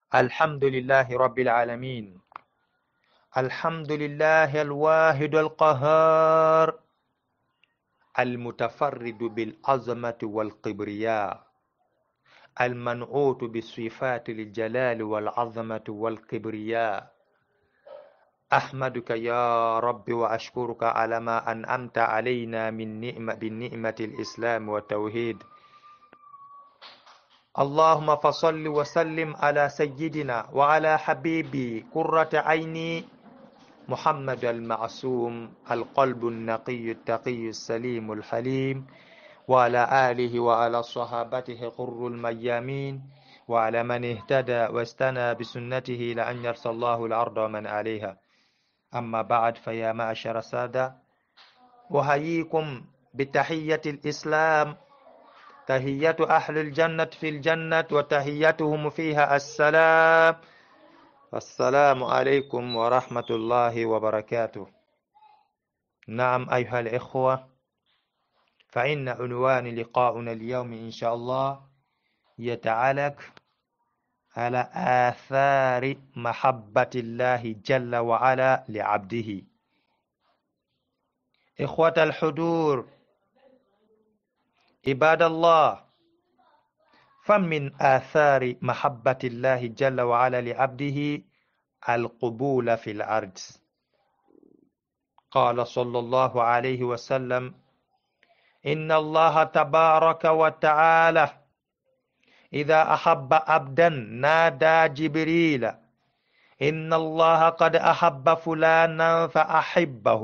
الحمد لله رب العالمين. الحمد لله الواحد القهار المتفرد بالعظمة والكبرياء المنعوت بصفات الجلال والعظمة والكبرياء. أحمدك يا رب وأشكرك على ما أنعمت علينا بالنعمة الإسلام والتوحيد. اللهم فصل وسلم على سيدنا وعلى حبيبي قرة عيني محمد المعصوم القلب النقي التقي السليم الحليم، وعلى آله وعلى صحابته غر الميامين، وعلى من اهتدى واستنى بسنته لأن يرثى الله الأرض ومن عليها. أما بعد، فيا معشر السادة، أحييكم بتحية الإسلام، تحية أهل الجنة في الجنة وتحيتهم فيها السلام. السلام عليكم ورحمة الله وبركاته. نعم أيها الإخوة، فإن عنوان لقاؤنا اليوم إن شاء الله يتعلق على آثار محبة الله جل وعلا لعبده. إخوة الحضور، عباد الله، فمن آثار محبة الله جل وعلا لعبده القبول في الأرض. قال صلى الله عليه وسلم: إن الله تبارك وتعالى إذا أحب عبدا نادى جبريل: إن الله قد أحب فلانا فأحبه،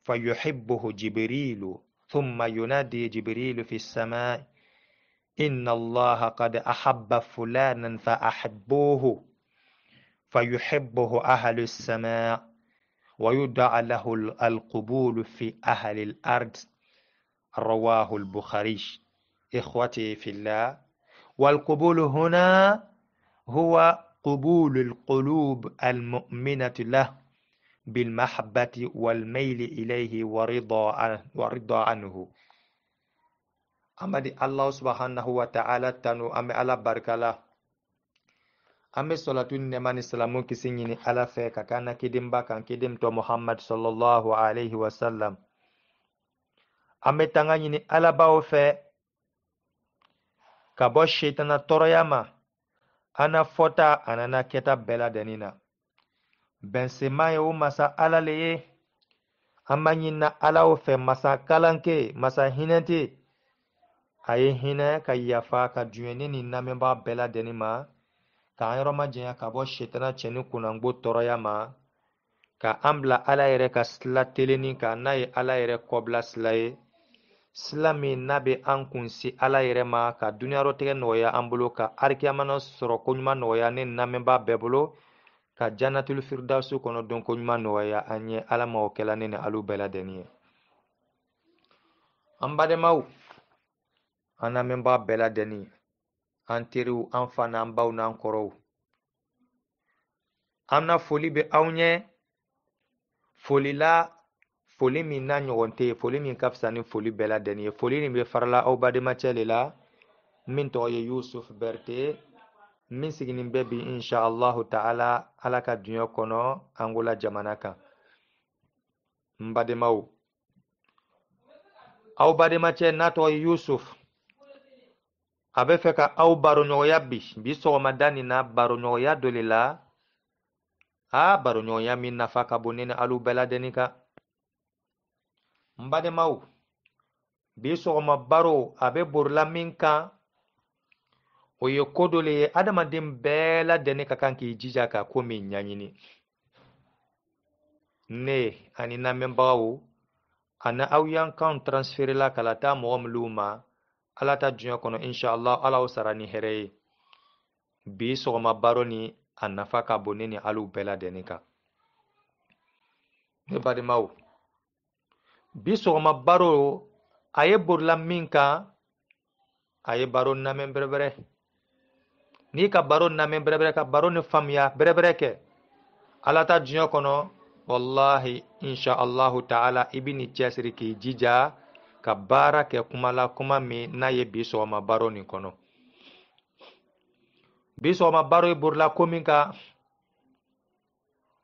فيحبه جبريل، ثم ينادي جبريل في السماء: إن الله قد أحب فلانا فأحبوه، فيحبه أهل السماء، ويدعى له القبول في أهل الأرض. رواه البخاري. إخوتي في الله، والقبول هنا هو قبول القلوب المؤمنة له بالمحبة والميل إليه ورضا عنه. أمدي الله سبحانه وتعالى تنو أمي على بركة له. أمي صلاة نمان السلام كسيني على فيك كان كدم باكان كدم تو محمد صلى الله عليه وسلم. أمي تنغني على باو في كبو الشيطان تريما ana fota anana keta bela denina bensema yo masa ala leye amanyina ala o fe masa kalanke masa hinete aye hina ka yafa ka duene ni namemba bela denima ka ayro majenya ka bo shetana cheni kunangbo toroya ma ka ambla ala ere ka sla teleni ka nayi ala ere kobla slaye Slami nabe an kunsi ala yɛrɛ ma ka duniyarɔtigɛ nɔgɔya an bolo, ka arikiyamana sɔrɔ koɲuman nɔgɔya ne namɛnba bɛɛ bolo, ka jannatul firdausu kɔnɔ don koɲuman nɔgɔya an ye. Ala ma o kɛla ne ni alu bɛɛ ladɛnni ye. An badenmaw, an lamɛnba bɛɛ ladɛnni, an teriw, an fa n'an baw n'an kɔrɔw, an na foli bɛ aw ɲɛ. Foli la, foli min na ɲɔgɔn tɛ, foli min ka fisa ni foli bɛɛ ladɛnni ye. Foli nin bɛ farala aw badenmacɛ le la, min tɔgɔ ye Yusuf Berete, min siginin bɛ bi insha Allahu ta'ala ala ka duɲa kɔnɔ Angola jamana kan. N badenmaw, aw badenmacɛ n'a tɔgɔ ye Yusuf, a bɛ fɛ ka aw baroɲɔgɔnya bi sɔgɔmada nin na baroɲɔgɔnya dɔ le la. Baroɲɔgɔnya min nafa ka bon ne ni alu bɛɛ ladɛnni kan. N badenmaw, bi sɔgɔma baro a bɛ borila min kan, o ye ko dɔ le ye adamaden bɛɛ ladɛnni ka kan k'i jija ka ko min ɲaɲini. Ne ani lamɛnbagaw, ani aw y'an kan transféré la ka la taa mɔgɔ minnu ma ala ta duɲa kɔnɔ inshallah, ala o sara ni hɛrɛ ye. Bi sɔgɔma baro ni a nafa ka bon ne ni alu bɛɛ ladɛnni kan. Ne badenmaw, bi sɔgɔma baro a ye borila min kan, a ye baro lamɛn bɛrɛbɛrɛ. N'i ka baro lamɛn bɛrɛbɛrɛ, ka baro ni faamuya bɛrɛbɛrɛ kɛ ala ta duɲa kɔnɔ, wallahi insha Allahu ta'ala i bi ni cɛsiri k'i jija ka baara kɛ kuma la, kuma min n'a ye bi sɔgɔma baro nin kɔnɔ. biso ma baro burla kominka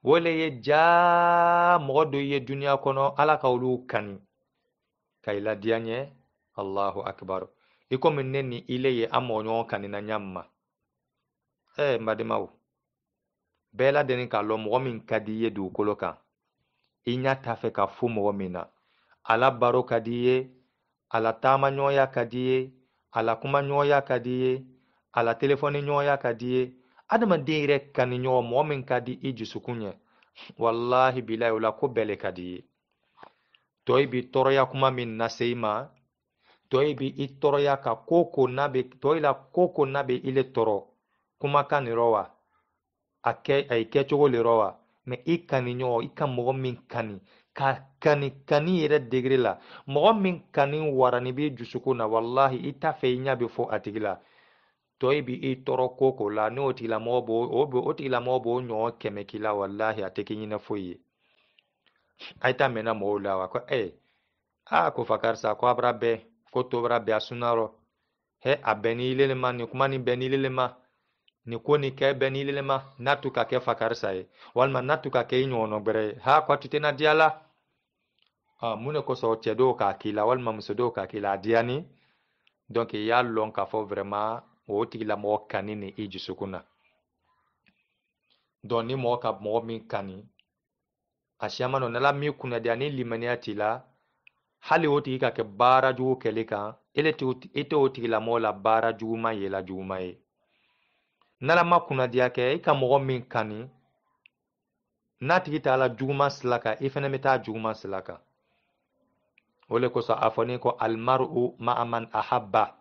wole ye ja modo ye dunya kono ala kawlu kani kayla dianye Allahu akbar iko minni ile ye amonyo kanina nyamma mbadimaw bela deni ka lo mo min kadiye du kolokan inya tafe ka fu mo mina ala baro kadiye ala tama nyoya kadiye ala kuma nyoya kadiye ala telefoni nyoya kadiye adama dire kan nyo mo min kadi ijisukunye wallahi billahi wala ko bele kadiye toy bi toroya kuma min naseima toy bi itoroya ka koko nabe toy la koko nabe ile toro kuma kan rowa ake ay kecogo le rowa me ikani nyo ikam mo min kani ka kani yere degré la mo min kani warani bi jusukuna wallahi ita fe nya be fo atigila toy bi itoro koko la no tila mo bo o tila mo bo nyo keme kila wallahi ateki nyina foyi aita mena mo la wa ko ko fakar sa ko abrabe ko to brabe asunaro he abeni ile ma ni kuma ni beni ile ma ni ko ni ke beni ile ma natu ka ke fakar sa walma natu ka ke nyono bere ha ko tutena diala mune ko so chedo ka kila walma musodo ka kila diani donc ya lon ka fo vraiment o tigila mo kanini iji sukuna don ni mo ka mo min kani ashama no nala mi kuna diani limani atila hali oti ka ke bara ju kelika ile ite oti la mo la bara juma ye la juma ye nala ma kuna dia ke ka mo min kani nati ta la juma slaka ifene meta juma slaka wole ko sa afoni ko almar'u ma man ahabba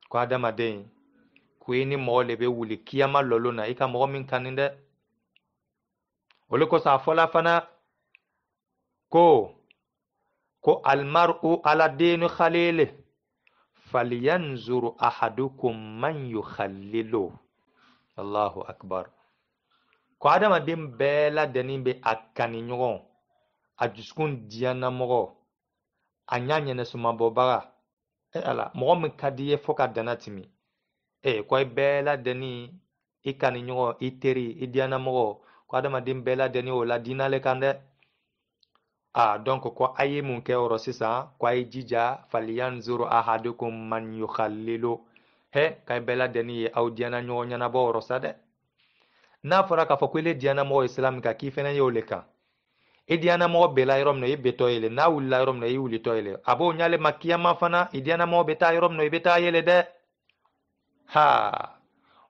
ko adama den ko ni mo le be wuli kiyama lolona ika mo min kaninde wole ko sa fola fana ko almar'u ala dinu khalile falyanzuru ahadukum man yukhallilu Allahu akbar ko adama den bela denin be akani nyogon ajuskun diana mogo anyanya ne suma bobaga ala mo min kadiye foka danatimi ko bela deni ikani nyogo iteri idiana mogo ko adama den bela deni o la dinale kande donc ko ayi mun ke oro sisa ko ay jija falyanzuru ahadukum man yukhallilu kay bela deni audiana nyogo nyana bo oro sade na fora ka fo ko le diana mo islam ka kifena yole ka idiana mo bela irom no ibeto yele na wulla irom no yuli toyle abo nyale makiyama fana idiana mo beta irom no ibeta yele de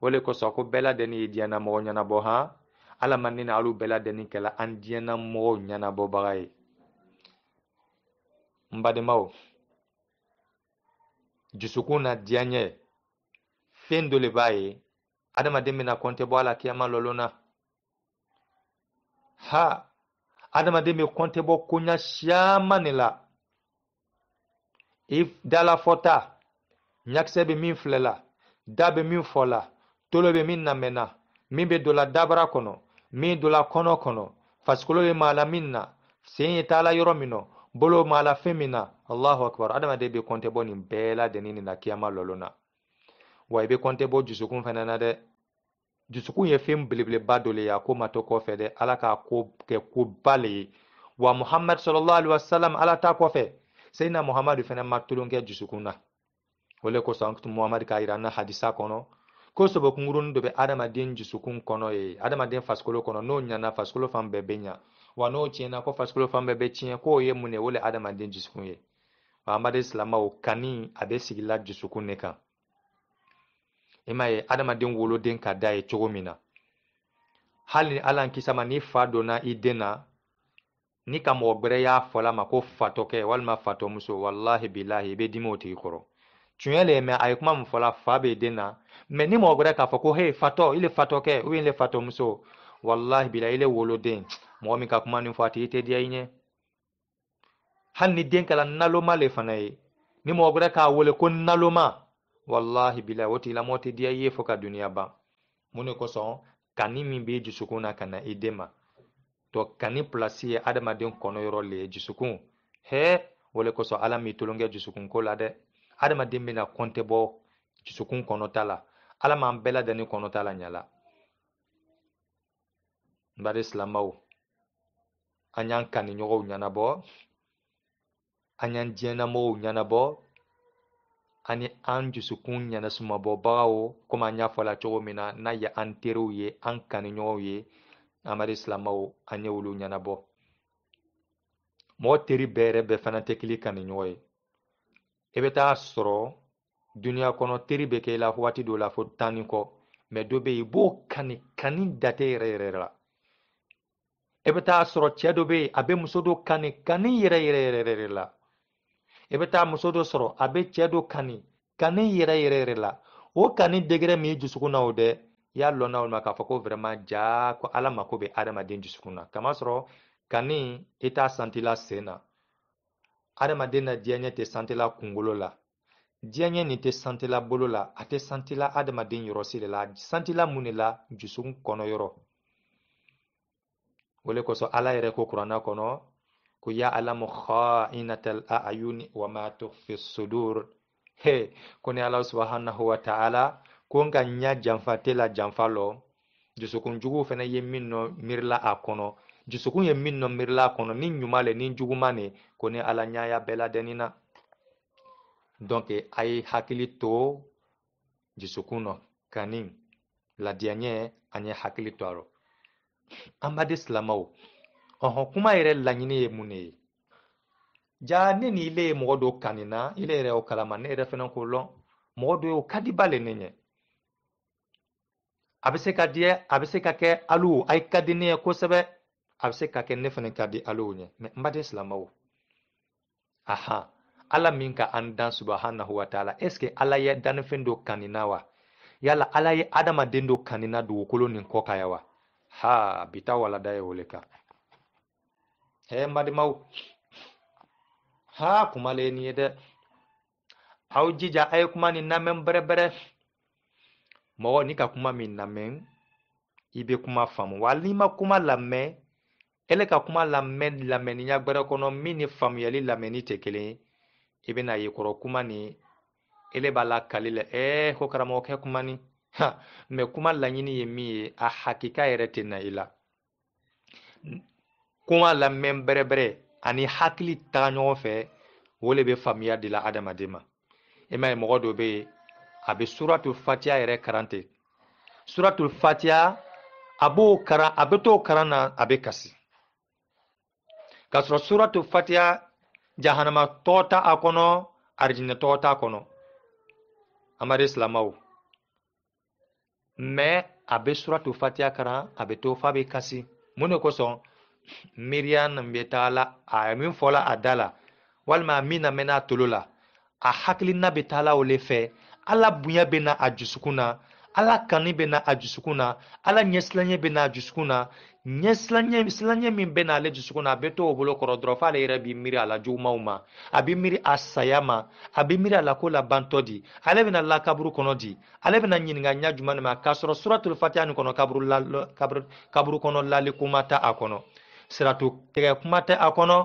wole ko so ko bela deni idiana mo nyana bo ala manina alu bela deni kala an diana mo nyana bo bagay mbade maw jusukuna dianye fendo le baye adama demina konte bo ala kiyama lolona adama demi konte bo kunya shamanila if dala fota nyakse be min flela dabe min fola tolo be min namena min be dola dabra kono min dola kono faskolo be mala minna sen tala yoro mino bolo mala femina Allahu akbar adama de be konte bo ni bela denini na kiyama lolona wa be konte bo jusukun fanana de jusukun ye fem belebele badole ya ko mato ko fede ala ka ko ke ko bale wa Muhammad sallallahu alaihi wasallam ala ta ko fe sayna Muhammad fena matulun ke jusukuna wole ko sanktu Muhammad ka irana hadisa kono ko sobo kungurun do be adama den jusukun kono adama den faskolo kono no nyana faskolo fam bebenya wa no chena ko faskolo fam bebe chien ko ye mune wole adama den jusukun ye Muhammad islam o kani abe sigila jusukun ne kan imaye adama den wolo den ka dai chogomina hali alan kisama ni fado na idena ni ka mogbere ya fola ma ko fatoke walma fato muso wallahi billahi be dimoti khoro tuyele me ay kuma mfola fabe dena me ni mogbere ka fako he fato ile fatoke ou ile fato muso wallahi billahi ile wolo den mo mi ka kuma ni fati ite dia inye hal ni den kala naloma le fanaye ni mogbere ka wole ko naloma wallahi billahi woti la moti dia ye foka dunia ba mune ko son kani min be jusukuna kana idema to kani place adama den kono yoro le jusukun wole ko so ala mi tulunge jusukun ko la de adama den bena konte bo jusukun kono tala ala m'an bɛɛ lajɛlen kɔnɔta la ɲala n bari silamɛw an y'an kaniɲɔgɔnw ɲɛnabɔ an y'an diɲɛnamɔgɔw ɲɛnabɔ ani an dusukun ɲɛnasumabɔbagaw komi an y'a fɔ la cogo min na n'a ye an teriw ye an kaniɲɔgɔnw ye an bari silamɛw an ye olu ɲɛnabɔ mɔgɔ teri bɛɛ yɛrɛ bɛɛ fana tɛ kili kaniɲɔgɔn ye i bɛ taa sɔrɔ duniya kɔnɔ teri bɛ kɛ i la waati dɔw la fo 10 ni kɔ mɛ dɔ bɛ yen i b'o kani date yɛrɛ yɛrɛ la i bɛ taa sɔrɔ cɛ dɔ bɛ yen a bɛ muso dɔ kani yɛrɛ yɛrɛ la i bɛ taa muso dɔ sɔrɔ a bɛ cɛ dɔ kani yɛrɛ la o kani degere min dusukun na o dɛ i y'a lɔn na o ma k'a fɔ ko vraiment ja ko ala mako bɛ adamaden dusukun na kamasɔrɔ kani i t'a santila sen na adamaden na diɲɛ tɛ santila kunkolo la diɲɛ nin tɛ santila bolo la a tɛ santila adamaden yɔrɔsi de la santila mun de la dusukun kɔnɔ yɔrɔ o le kosɔn ala yɛrɛ ko kuranna kɔnɔ ko ya alamu kha'inatal a'yuni wa ma tukhfi sudur he ko ni ala subhanahu wa ta'ala ko nka ɲa janfa tɛ la janfa lɔ dusukun jugu fana ye min nɔ mirila a kɔnɔ dusukun ye min nɔ mirila a kɔnɔ ni ɲuman le ni juguman ne ko ni ala ɲaya bɛɛ ladɛnni na donc a ye hakili to dusukun nɔ kani ladiyaɲɛ an ye hakili to a rɔ an badi silamɛw ɔhɔn kuma yɛrɛ laɲini ye mun de ye ja ne ni ile ye mɔgɔ dɔ kanina ile yɛrɛ o kalama ne yɛrɛ fana ko lɔn mɔgɔ dɔ ye o ka di ba le ne ɲɛ a bɛ se ka kɛ alu a ka di ne ye kosɛbɛ a bɛ se ka kɛ ne fana ka di alu ɲɛ mɛ n badi silamɛw aha ala min ka an dan subhanahu wa ta'ala est ce que ala ye dannifɛn dɔ kanina wa yala ala ye adamaden dɔ kanina dugukolo nin kɔ kan ya wa ha bita walada ye o le kan he madimaw ha kuma le ni ye dɛ aw jija a ye kuma nin lamɛn bɛrɛbɛrɛ mɔgɔ ni ka kuma min lamɛn i bɛ kuma faamu wa n'i ma kuma lamɛn ele ka kuma lamɛnniya gbɛrɛ kɔnɔ min ni faamuyali lamɛnni tɛ kelen ye i bɛna ye kɔrɔ kuma ni ele b'a la kali la ko karamɔgɔ kɛ kuma ni mɛ kuma laɲini ye min ye a hakika yɛrɛ tɛ na i la kuma lamɛn bɛrɛbɛrɛ ani hakili taga ɲɔgɔn fɛ o le bɛ faamuya di la adamaden ma i ma ye mɔgɔ dɔ bɛ yen a bɛ suratul fatiha yɛrɛ karan ten suratul fatiha a b'o karan a bɛ t'o karan na a bɛ kasi k'a sɔrɔ suratul fatiha jahanama tɔ t'a kɔnɔ arijinɛ tɔ t'a kɔnɔ amadu silamɛw mɛ a bɛ suratul fatiha karan a bɛ to f'a bɛ kasi mun de kosɔn miiriya nin bɛ taa la a min fɔla a da la walima min na mɛnna a tolo la a hakilina bɛ taa la o le fɛ ala bonya bɛ na a dusukun na ala kani bɛ na a dusukun na ala ɲɛsiranɲɛ bɛ na a dusukun na ɲɛsiranɲɛ min bɛ na ale dusukun na a bɛ to o bolo kɔrɔ dɔrɔn f'ale yɛrɛ b'i miiri a la jugumanw ma a b'i miiri a saya ma a b'i miiri a la ko labantɔ di ale bɛna la kaburu kɔnɔ di ale bɛna ɲininka ɲa jumɛn de ma k'a sɔrɔ suratul fatiha nin kɔnɔ kaburu kɔnɔ lali kuma tɛ a kɔnɔ siratu tigɛ kuma tɛ a kɔnɔ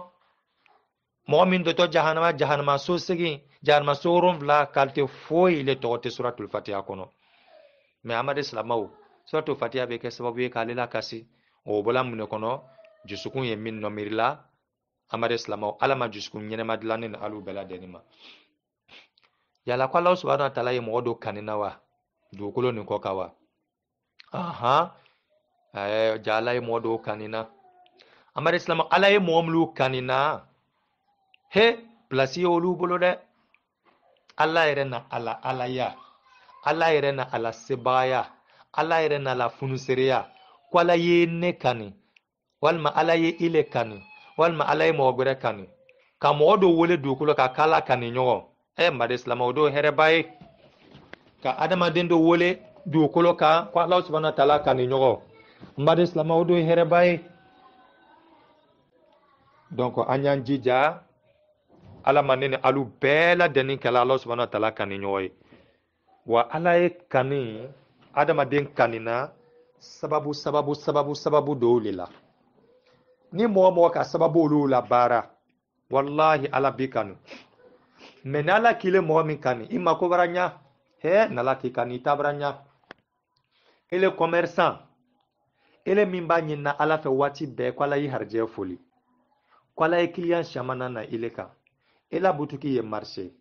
mɔgɔ min dɔtɔ jahanama so segin jahanama so 7 kalite foyi le tɔgɔ tɛ suratul fatiha kɔnɔ mɛ amadu silamɛw suratul fatiha bɛ kɛ sababu ye k'ale la kasi o bɔla mun de kɔnɔ dusukun ye min nɔ miirila amadu silamɛw ala ma dusukun ɲɛnɛma dilan ne ni alu bɛɛ lajɛlen ma yala ko alahu subhanahu wa ta'ala ye mɔgɔ dɔ kanina wa dugukolo nin kɔ kan wa ja ala ye mɔgɔ dɔ kanina amadu silamɛw ala ye mɔgɔ minnu kanina he place ye olu bolo dɛ ala yɛrɛ na ala alaya ala yɛrɛ na ala sebagaya ala yɛrɛ na ala funusereya ko ala ye ne kani walima ala ye ile kani walima ala ye mɔgɔ wɛrɛ kani ka mɔgɔ dɔ wele dugukolo ka k'ala kani ɲɔgɔn madi silamɛ o do hɛrɛba ye ka adamaden dɔ wele dugukolo kan ko ala subhanahu wa ta'ala kani ɲɔgɔn madi silamɛ o do hɛrɛba ye donc an y'an jija ala ma ne ni alu bɛɛ lajɛlen kɛla ala subhanahu wa ta'ala kani ɲɔgɔn ye wa ala ye kani adamaden kanina sababu dɔw le la ni mɔgɔ ka sababu olu la baara wallahi ala bi kanu mɛ ni ala kile mɔgɔ min kani i mako bara ɲa he nala ki ka ni tabranya ele commerçant ele min b'a ɲinina ala fɛ waati bɛɛ ko ala y'i harijɛ foli ko ala ye client shamana na ile kan ela butuki ye marché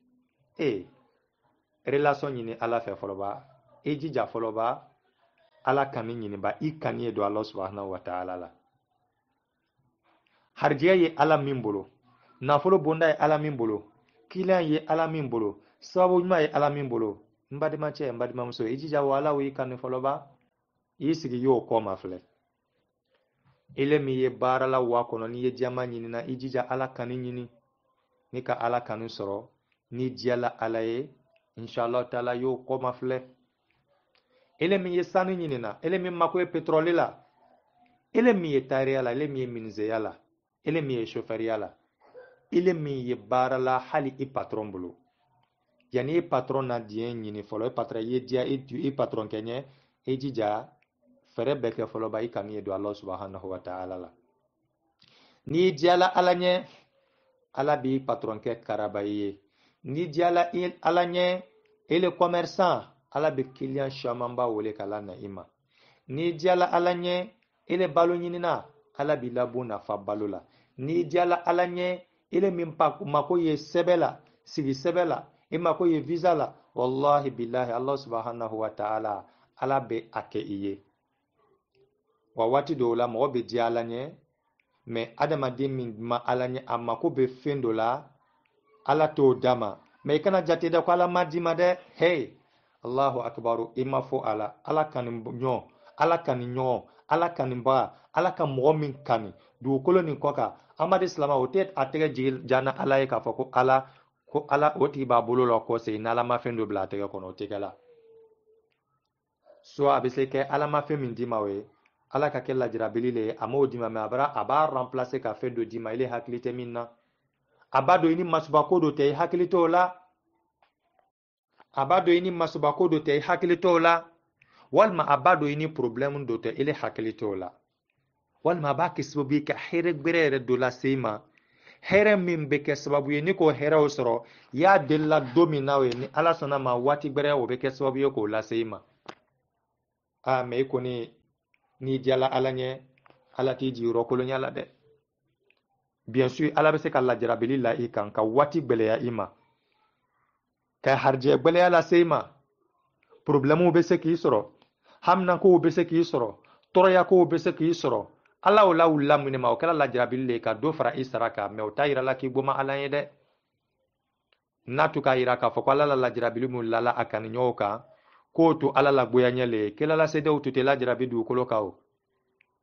relation ɲini ala fɛ fɔlɔba i jija fɔlɔba ala kani ɲiniba i kani ye don Allah subhanahu wa ta'ala la harijɛ ye ala min bolo nafolo bonda ye ala min bolo client ye ala min bolo sababu ɲuman ye ala min bolo n badimacɛ n badimamuso i jija wa ala y'i kani fɔlɔba i sigi y'o kɔ ma filɛ ile min ye baara la wa kɔnɔ n'i ye jama ɲinina i jija ala kani ɲini ni ka ala kanu sɔrɔ ni diyala ala ye inshallah taala y'o kɔ ma filɛ ile min ye sanu ɲinina ile min mako ye pétrole la ile min ye taariya la ile min ye minizeya la ile min ye chauffeuriya la ile min ye baara la hali i patron bolo yani i patron na diɲɛ ɲini fɔlɔ i patron ye diya i patron kɛ ɲɛ i jija fɛrɛ bɛɛ kɛ fɔlɔ ba i kanu ye don Allah subhanahu wa ta'ala la ni diyala ala ɲɛ ala b'i patron kɛ karaba ye ni diyala ala ɲɛ ele commerçant ala bɛ client caman ba wele kala na i ma ni diyala ala ɲɛ ele balo ɲinina ala b'i labon nafa balo la ni diyala ala ɲɛ ele min mako ye sɛbɛ la sigi sɛbɛ la i mako ye visa la wallahi billahi Allah subhanahu wa ta'ala ala bɛ a kɛ i ye wa waati dɔw la mɔgɔ bɛ di ala ɲɛ mais adamaden min ma ala ɲɛ a mako bɛ fɛn dɔ la ala t'o d'a ma mais i kana jate dɛ ko ala ma di ma dɛ hey Allahu akbaru i ma fɔ ala ala kani ɲɔgɔn ala kani ɲɔgɔn ala kanibaga ala ka mɔgɔ min kani dugukolo nin kɔ kan amadi silama o tɛ a tɛgɛ jigi jana ala ye k'a fɔ ko ala o tigi b'a bolo la kɔ segin n'ala ma fɛn dɔ bila a tɛgɛ kɔnɔ o tɛ kɛ la so a bɛ se kɛ ala ma fɛn min d'i ma o ye ala ka kɛ lajirabili le ye a m'o d'i ma mais a b'a remplacer ka fɛn dɔ d'i ma ile hakili tɛ min na a b'a dɔn i ni masubako dɔ tɛ i hakili t'o la a b'a dɔn i ni masubako dɔ tɛ i hakili t'o la walima a b'a dɔn i ni problème dɔ tɛ ile hakili t'o la walima a b'a kɛ sababu ye ka hɛrɛ gbɛrɛ yɛrɛ dɔ lase i ma hɛrɛ min bɛ kɛ sababu ye ni k'o hɛrɛw sɔrɔ y'a delila don min na o ye ni ala sɔnna ma waati gbɛrɛ o bɛ kɛ sababu ye k'o lase i ma mais i kɔni n'i diyala ala ɲɛ ala t'i jigi yɔrɔ kolonya la dɛ bien sûr ala bɛ se ka lajarabili la i kan ka waati gbɛlɛya i ma ka harijɛ gbɛlɛya lase i ma problèmew bɛ se k'i sɔrɔ haminakow bɛ se k'i sɔrɔ tɔɔrɔyakow bɛ se k'i sɔrɔ ala o la wulila mun ma o kɛra lajarabili le ka dɔ fara i sara kan mais o t'a yira la k'i bɔma ala ye dɛ n'a tun k'a yira k'a fɔ ko ala la lajarabili mun lala a kaniɲɔgɔnw kan k'o to ala la goyaɲɛ le ye kɛlɛlasedenw tun tɛ lajarabi dugukolo kan o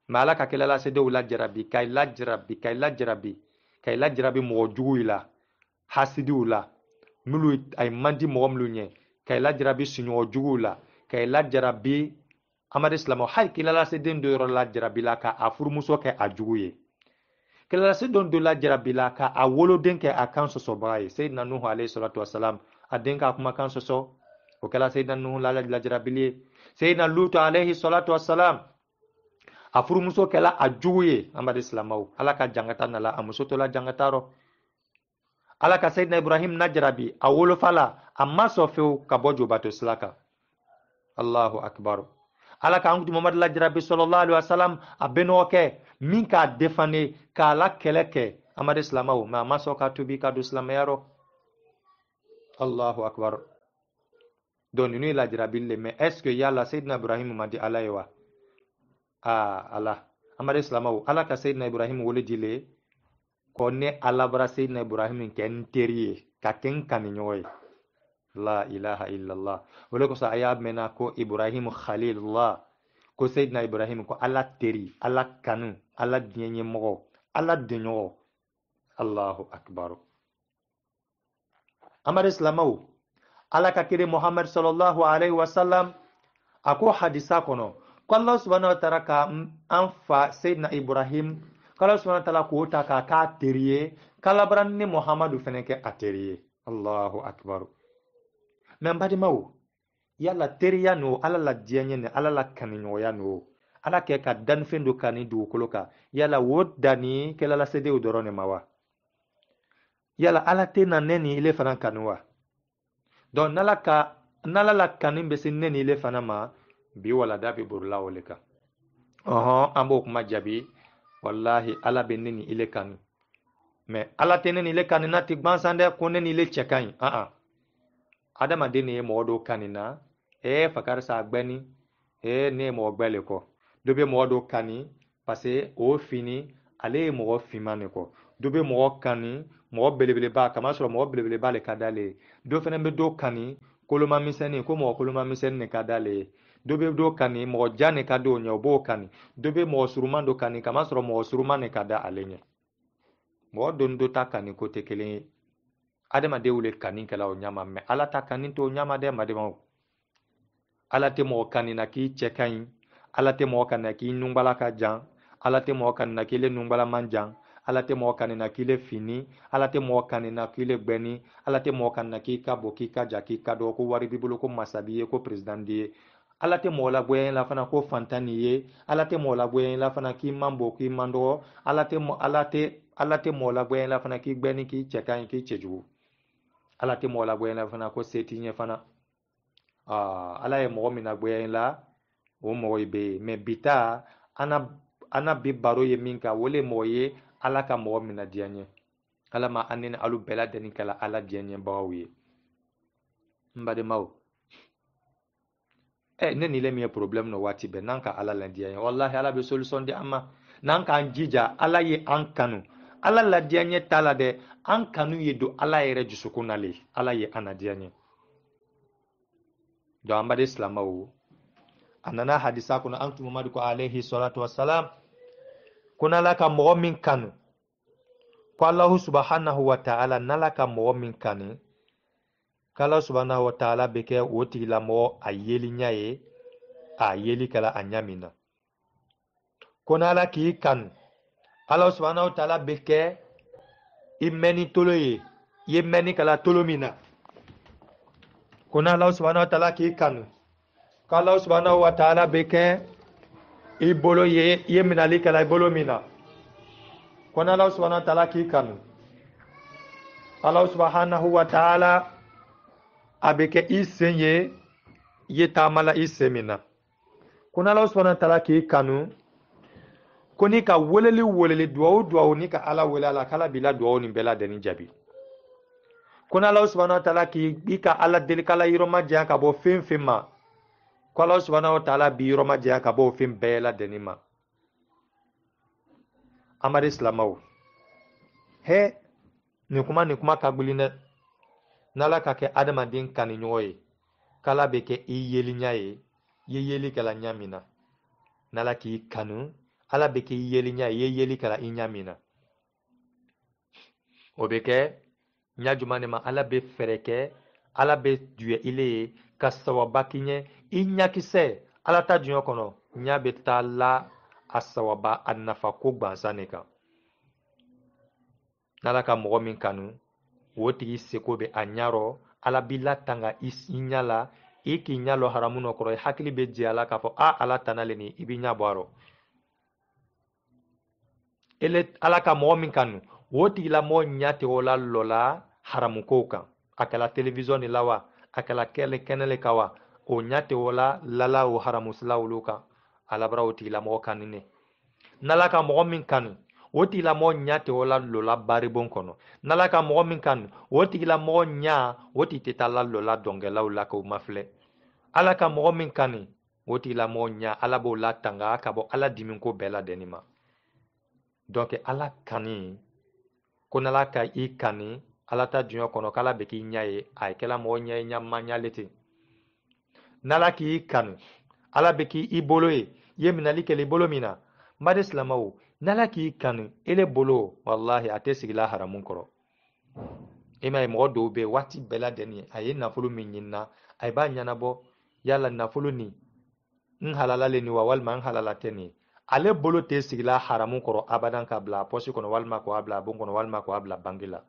mais ala ka kɛlɛlasedenw lajarabi ka i lajarabi mɔgɔ juguw la hasidiw la minnu a ye man di mɔgɔ minnu ɲɛ ka i lajarabi siɲɔgɔn juguw la ka i lajarabi amadu silamɛw hali kɛlɛlaseden dɔ yɔrɔ lajarabi la ka a furumuso kɛ a jugu ye kɛlɛlasedenw dɔ lajarabi la ka a woloden kɛ a kan sɔsɔbaga ye seyidina nuhu alayhi salatu wasalam a den ka kumakan sɔsɔ o kɛla seyidina nuhu lajarabili ye seyidina lutu alayhi salatu wasalam a furumuso kɛla a jugu ye amadu silamɛw ala ka jangata nala a muso tola jangata rɔ ala ka seyidina ibrahim lajarabi a wolofa la a ma sɔn fewu ka bɔ jobato sila kan allahu akbar ala ka ankutu mamadu lajarabi sallallahu alaihi wasallam a benɔgɔ kɛ min k'a defane k'a la kɛlɛ kɛ amadu silamɛw mais a ma sɔn ka tubi ka don silamɛya rɔ allahu akbar donc ninnu ye lajarabili le mais est ce que yala seyidina ibrahim ma di ala ye wa ala amadu silamɛw ala ka seyidina ibrahim wele di le ko ne ala bara seyidina ibrahim kɛ n teri ye ka kɛ n kaniɲɔgɔn ye la ilaha illallah wala ko sa aya mena ko ibrahim khalilullah ko sayyidina ibrahim ko ala teri ala kanu ala diɲɛ mɔgɔ ala deɲɔgɔn allahu akbar amari islamaw ala ka kire muhammad sallallahu alaihi wasallam ako hadisa kono ko allah subhanahu wa ta'ala ka an fa sayyidina ibrahim kala subhanahu wa ta'ala ko ta ka teriye kala baran ni muhammadu fene ke ateriye allahu akbar men badimawo yala teriya no ala la diɲɛ ni ala la kaniɲɔgɔnya no ala kɛ ka danfɛn dɔ kani dugukolo kan yala wo dani kɛlɛla sedew dɔrɔn de ma wa yala ala tɛ na ne ni ile fana kanu wa donc n'ala ka nala la kanin be sin neni ile fana ma bi wala da bi burla woleka ambo kuma jabi wallahi ala be neni ile kanu mais ala te neni ile kanu na ti gbansande ko neni ile chekan adama de ne mo do kanina fakar sa gbani ne mo gbele ko dobe mo do kani parce o fini ale mo fimane ko dobe mo kani mo belebele ba kama soro mo belebele ba le kadale do fene be do kani koloma miseni ko mo koloma miseni ne kadale dobe do kani mo jane kado nya bo kani dobe mo suruma do kani kama soro mo suruma ne kada alenye mo don do ta kani ko tekele adama de wule kani kala o nyama me ala ta kani to nyama de madema ala te mo kani na ki chekan ala te mo kani na ki numbala ka jan ala te mo kani na ki le numbala manjan ala te mo kani na ki le fini ala te mo kani na ki le gbeni ala te mo kani na ki ka bo ki ka ja ki ka do ko wari bibulu ko masabiye ko president die ala te mo la boyen la fana ko fantani ye ala te mo la boyen la fana ki mambo ki mando ala te mo la boyen la fana ki gbeni ki chekan ki cheju ala te mo la boyen la fana ko seti nye fana ala ye mɔgɔ min na goya la o mɔgɔ be mais bita ana bi baro ye min ka wole mɔgɔ ye ala ka mɔgɔ min na diya ɲɛ ala ma an ni alu bɛɛ lajɛlen kɛla ala diya ɲɛbagaw ye n badenmaw ne ni le min ye problème no waati bɛɛ n'an ka ala ladiya ɲɛ wallahi ala bɛ solution di an ma n'an k'an jija ala ye an kanu ala ladiya ɲɛ t'a la dɛ an kanu ye don ala yɛrɛ dusukun na le ala ye an ladiya ɲɛ do amade islamawo anana hadisa kuna antu muhammad ko alayhi salatu wassalam kuna laka mɔgɔ min kanu ko allah subhanahu wa ta'ala nalaka mɔgɔ min kanu kala subhanahu wa ta'ala be kɛ o tigila mɔgɔ a yeli ɲa ye a yeli kala a ɲamina kuna la k'i kanu allah subhanahu wa ta'ala be kɛ i mɛni tolo ye ye mɛni kala tolo min na kuna Allah subhanahu wa ta'ala ki kanu ka Allah subhanahu wa ta'ala be ke i bolo ye minali kala i bolo mina kuna Allah subhanahu wa ta'ala ki kanu Allah subhanahu wa ta'ala abeke i sen ye tamala i semina kuna Allah subhanahu wa ta'ala ki kanu koni ka weleli duwawu ni ka ala wele ala kala bila duwawu ni bela deni jabi kuna Allah subhanahu wa ta'ala ki ka ala deli kala yiroma jaya ka bo fen ma ko Allah subhanahu wa ta'ala bi yiroma jaya ka bo fen bela denima amari islamaw he ni kuma ka gbuline nala ka ke adamaden kani nyoye kala be ke iyeli nyaye yeli kala nyamina nala ki kanu ala be ke iyeli nyaye yeli kala inyamina obeke nyajumane ma ala be fereke ala be duye ile ka sawaba kinye inyakise ala ta dunyo kono nya be ta la asawaba annafa ko gbansane ka nala ka mɔgɔ min kanu o tigi seko be a ɲarɔ ala bila tanga inyala k'i ɲalɔ haramu nɔ kɔrɔ hakili be jɛ ala k'a fɔ ala tana le ni i bi ɲa bɔ arɔ ele ala ka mɔgɔ min kanu o tigila mɔgɔ ɲa tɛ o la lɔla haramu ko kan a kɛla television de la wa a kɛla kɛnɛ le kan wa o ɲa tɛ o la lala o haramu sila olu kan ala bara o tigila mɔgɔ kanu ne n'ala ka mɔgɔ min kanu o tigila mɔgɔ ɲa tɛ o la lɔla baribon kɔnɔ n'ala ka mɔgɔ min kanu o tigila mɔgɔ ɲa o tigi tɛ taa la lɔla dɔnkɛlaw la k'o mafilɛ ala ka mɔgɔ min kanu o tigila mɔgɔ ɲa ala b'o la tanga ka bɔ ala dimi ko bɛɛ la dɛni ma donc ala kani ko n'ala ka i kani ala ta dunya kɔnɔ k'ala bɛ k'i ɲa ye a ye kɛla mɔgɔ ɲa ye ɲama ɲale ten n'ala k'i kanu ala bɛ k'i bolo ye i ye minɛli kɛlɛ i bolo min na madi silamaw n'ala k'i kanu ele bolo wallahi a tɛ sigila haramu kɔrɔ i ma ye mɔgɔ dɔw bɛ waati bɛɛ la dɛni a ye nafolo min ɲinina a b'a ɲɛnabɔ yala nafolo ni n halala le ni wa walima n halala tɛ nin ale bolo tɛ sigila haramu kɔrɔ abadan ka bila posi kɔnɔ walima k'o bila bon kɔnɔ walima k'o bila bangi la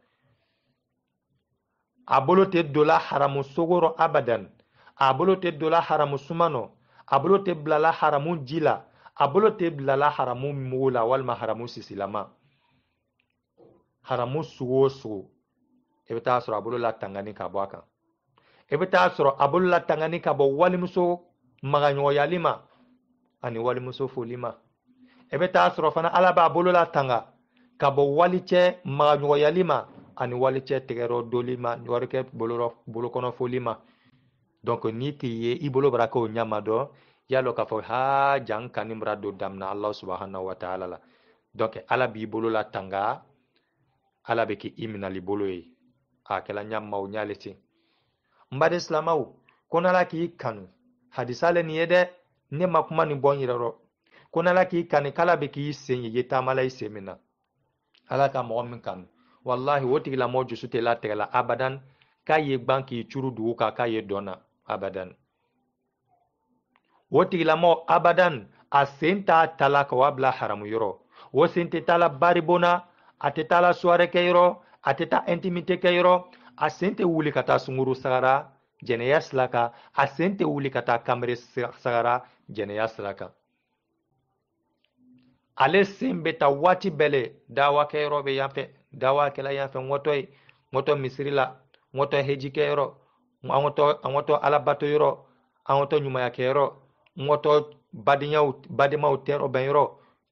a bolo tɛ dola haramu sogoro abadan a bolo tɛ dola haramu sumanɔ a bolo tɛ bilala haramu ji la a bolo tɛ bilala haramu mugu la walima haramu sisilama haramu sugu o sugu i bɛ taa sɔrɔ a bolo la tangani ka bɔ a kan e be taa sɔrɔ a bolo la tangani ka bɔ walimuso magaɲɔgɔnyali ma ani walimuso foli ma e be taa sɔrɔ fana ala b'a bolo la tanga ka bɔ walicɛ magaɲɔgɔnyali ma ani walicɛ tɛgɛrɔ doli ma warikɛ bolokɔnɔ foli ma donc ni t'i ye i bolo bara k'o ɲama dɔn y'a lɔ k'a fɔ ha jan kani bara don damina Allah subhanahu wa ta'ala la donc ala b'i bolo la tanga ala be k'i minali bolo ye a kɛla ɲamaw ɲale ten n bade silamaw ko n'ala k'i kanu hadisa le nin ye dɛ ne ma kuma nin bɔ n yɛrɛ rɔ ko n'ala k'i kanu k'ala be k'i sen ye taamala i sen min na ala ka mɔgɔ min kanu wallahi o tigilamɔgɔ jusu tɛ latigɛla abadan k'a ye gban k'i curu dugu kan k'a ye dɔnna abadan o tigilamɔgɔ abadan a sen t'a tala ka wa bila haramu yɔrɔ o sen tɛ tala baribona a tɛ tala soirée kɛ yɔrɔ a tɛ taa intimité kɛ yɔrɔ a sen tɛ wuli ka taa sunguru sagara jɛnɛya sira kan a sen tɛ wuli ka taa kamere sagara jɛnɛya sira kan ale sen bɛ taa waati bɛɛ le dawa kɛyɔrɔ bɛ yan fɛ dawa kɛla yan fɛ ŋɔtɔ misiri la ŋɔtɔ heji kɛyɔrɔ an ŋɔtɔ alabato yɔrɔ an ŋɔtɔ ɲumanya kɛyɔrɔ ŋɔtɔ badimaw tɛrɔ bɛn yɔrɔ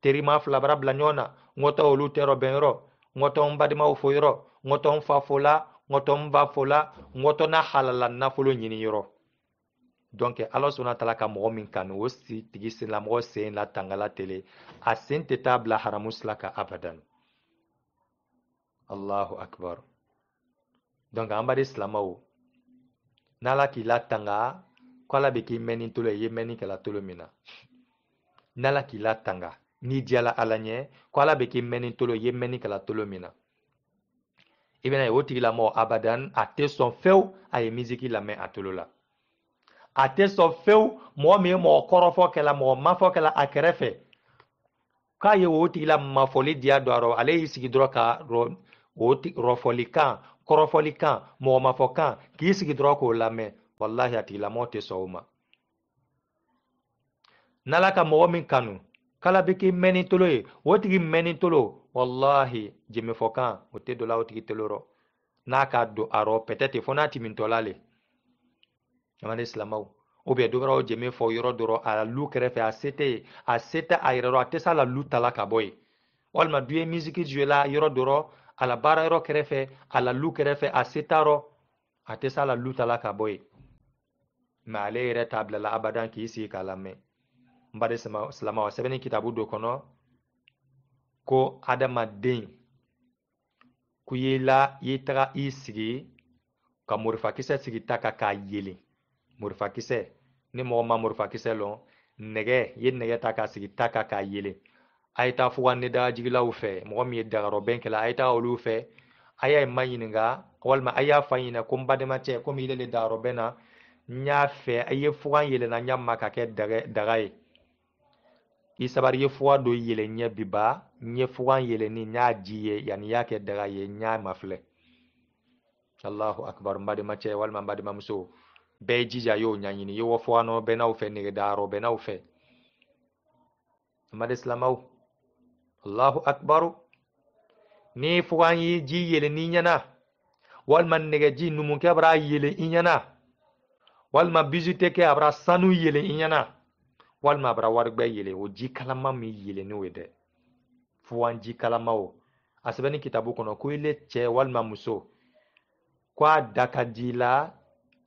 terima fila bara bila ɲɔgɔn na ŋɔtɔ olu tɛrɔ bɛn yɔrɔ ŋɔtɔ n badimaw fo yɔrɔ ŋɔtɔ n fa fola ŋɔtɔ n ba fola ŋɔtɔ na halala nafolo ɲini yɔrɔ donc ala sɔnna tala ka mɔgɔ min kanu o tigi senla mɔgɔ sen la tangala tele a sen tɛ taa bila haramu sila ka abadan allahu akbar donc an bari silamaw n'ala k'i la tanga ko ala bɛ k'i mɛnni tolo ye i ye mɛnni kɛla tolo min na n'ala k'i la tanga n'i diyala ala ɲɛ ko ala bɛ k'i mɛnni tolo ye i ye mɛnni kɛla tolo min na i bɛna ye o tigilamɔgɔ abadan a tɛ sɔn fewu a ye misiki lamɛn a tolo la a tɛ sɔn fewu mɔgɔ min ye mɔgɔ kɔrɔfɔ kɛla mɔgɔ mafɔ kɛla a kɛrɛfɛ k'a ye o tigila mafɔli diya dɔ a rɔ ale y'i sigi dɔrɔn ka rɔfɔli kan kɔrɔfɔli kan mɔgɔ mafɔ kan k'i sigi dɔrɔn k'o lamɛn wallahi a tigilamɔgɔ tɛ sɔn o ma n'ala ka mɔgɔ min kanu k'ala bɛ k'i mɛnni tolo ye o tigi mɛnni tolo wallahi jemefɔkan o tɛ dɔ la o tigi tolo rɔ n'a ka don a rɔ peut-être fo n'a timitɔla le amane silamaw ou bien dɔ bɛra o jeme fɔ yɔrɔ dɔrɔn a lu kɛrɛfɛ a se tɛ a yɛrɛ rɔ a tɛ se a la lu tala ka bɔ ye walima du ye musique jouer la yɔrɔ dɔrɔn a la baara yɔrɔ kɛrɛfɛ a la lu kɛrɛfɛ a se t'a rɔ a tɛ se a la lu tala ka bɔ ye mais ale yɛrɛ t'a bilala abadan k'i sigi k'a lamɛn n bade silamaw sɛbɛnni kitabu dɔ kɔnɔ ko adamaden ku ye taga i sigi ka morifakisɛ sigi ta kan k'a yelen morifakisɛ ni mɔgɔ ma morifakisɛ lɔn nɛgɛ ye nɛgɛ ta k'a sigi ta kan k'a yelen a ye taa fugani dagajigilaw fɛ mɔgɔ min ye dagarɔbɛn kɛla a ye taa olu fɛ a y'a ma ɲininka walima a y'a fa ɲininka ko n badenmacɛ komi ile le dagarɔbɛn na n y'a fɛ a ye fugan yelenna n y'a ma ka kɛ daga ye i sabari ye fuga dɔ yelen ɲɛ bi ba n ye fugan yelenni n y'a ji ye yanni n y'a kɛ daga ye n y'a mafilɛ allahu akbar n badenmacɛ walima n badenmamuso bɛɛ ye jija y'o ɲaɲini ye wɔ fuganɔ bɛɛ n'aw fɛ nege dayɔrɔ bɛɛ n'aw fɛ amade silamaw allahu akbaru ni fugan yi ji yelen ni ɲɛna walima nɛgɛji numukɛ bara yelen i ɲɛna walima bizute kɛ a bara sanu yelen i ɲɛna walima a bara warigɛ yelen o ji kalama min yelen n'o ye dɛ fugan ji kalama o a sɛbɛnni kitabu kɔnɔ ko ile cɛ walima muso ko a da ka di la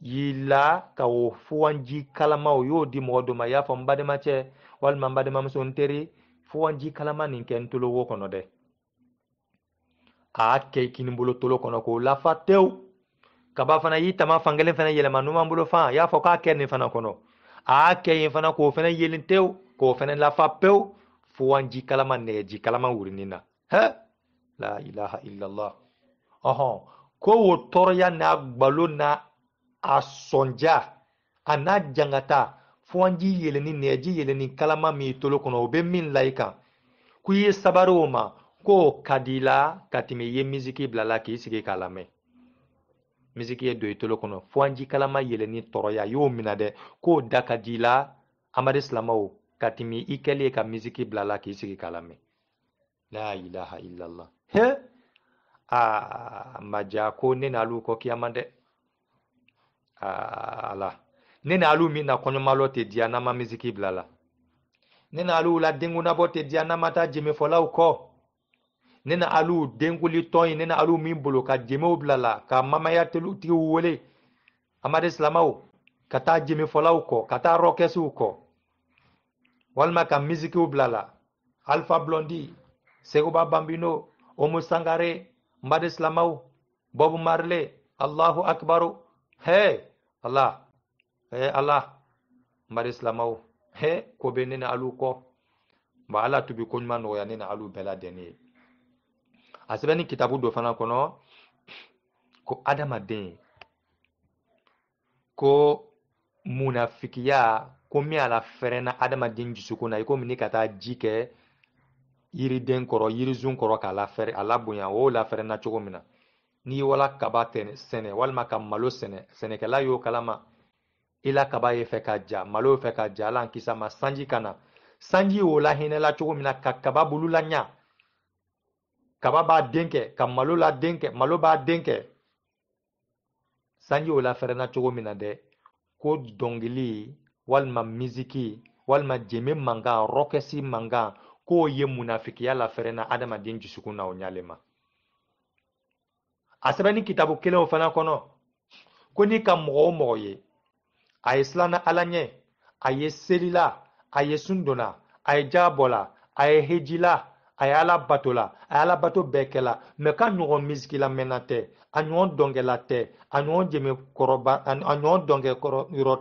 yila ka o fugan ji kalama o y'o di mɔgɔ dɔ ma i y'a fɔ n badenmacɛ walima n badenmamuso n teri fugan ji kalama nin kɛ n tolo wo kɔnɔ dɛ a kɛ i kini bolo tolo kɔnɔ k'o lafa tewu kaba fana y'i tama fankelen fana yɛlɛma numan bolo fan y'a fɔ k'a kɛ nin fana kɔnɔ a kɛ yen fana k'o fana yelen tewu k'o fana lafa pewu fugan ji kalama nɛgɛ ji kalama wurinin na hɛ la ilaha illallah ɔhɔn ko o tɔɔrɔya n'a gbalo n'a a sɔnja a n'a jangata fugan ji yeleni nɛgɛji yeleni kalama min tolo kɔnɔ o bɛ min la i kan k'i ye sabari o ma k'o ka di la ka tɛmɛ i ye misiki bilala k'i sigi k'a lamɛn misiki ye don i tolo kɔnɔ fugan ji kalama yeleni tɔɔrɔya y'o minɛ dɛ k'o da ka di la amadu silamaw ka tɛmɛ i kɛlen ye ka misiki bilala k'i sigi k'a lamɛn la ilaha illallah he maja ko ne n'alu kɔ kiyama dɛ ala nene alu min na kɔɲɔmalɔ tɛ diya n'a ma misiki bila la nene alu la denkunabɔ tɛ diya n'a ma taa jemefɔlaw kɔ nene alu denkuli tɔn ye nene alu min bolo ka jemew bila la ka mamaya tigiw wele amadi silamaw ka taa jemefɔlaw kɔ ka taa rɔkɛsiw kɔ walima ka misikiw bila la alpha blondi seguba bambino omu sangare mbadi silamaw bobu marley allahu akbaru he allah allah mbadi silamaw he ko be nene alu kɔ ba ala tubi ko ɲuman nɔgɔya nene alu bɛɛ lajɛlen ye a sɛbɛnni kitabu dɔ fana kɔnɔ ko adamaden ko munafikiya ko min ala fɛrɛnna adamaden dusukun na i komi ni ka taa ji kɛ yiriden kɔrɔ yirizun kɔrɔ k'a lafɛrɛ a labonya o la fɛrɛnna cogo min na n'i ye wala kaba sɛnɛ walima ka malo sɛnɛ sɛnɛkɛla y'o kalama i la kaba ye fɛ ka ja malo ye fɛ ka ja ala kisa ma sanji kana sanji y'o la hinɛla cogo min na ka kaba bulu la ɲa kaba b'a den kɛ ka malo la den kɛ malo b'a den kɛ sanji y'o la fɛrɛnna cogo min na dɛ ko dɔnkili walima misiki walima jeme mankan rɔkɛsi mankan k'o ye munafikiya la fɛrɛnna adamaden dusukun na o ɲalen ma a sɛbɛnni kitabu kelenw fana kɔnɔ ko ni ka mɔgɔ o mɔgɔ ye a ye silanna ala ɲɛ a ye selila a ye sundonna a ye jabɔla a ye hejila a ye ala bato la a ye ala bato bɛɛ kɛla mɛ ka ɲɔgɔn misikila mɛnna tɛ a ɲɔgɔn dɔnkɛla tɛ a ɲɔgɔn jeme kɔrɔba a ɲɔgɔn dɔnkɛ yɔrɔ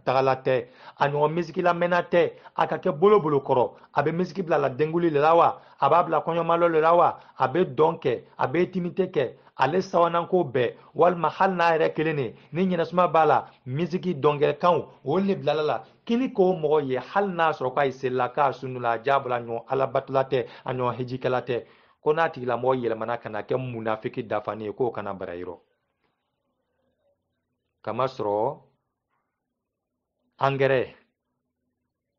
tagala tɛ a ɲɔgɔn misikila mɛnna tɛ a ka kɛ bolo bolo kɔrɔ a bɛ misiki bila la denguli le la wa a b'a bila kɔɲɔmalɔ le la wa a bɛ dɔn kɛ a bɛ timite kɛ ale sabananko bɛɛ walima hali n'a yɛrɛ kelen ne ni ɲɛnasuma b'a la misiki dɔnkɛkanw o le bilala la kini k'o mɔgɔ ye hali n'a sɔrɔ k'a ye selila k'a sunula a jaabola ɲɔgɔn alabatula tɛ a ɲɔgɔn hejikɛla tɛ ko n'a tigilamɔgɔ yɛlɛmana ka na kɛ munafiki dafani ye k'o kana bara yɔrɔ kamasɔrɔ angɛrɛ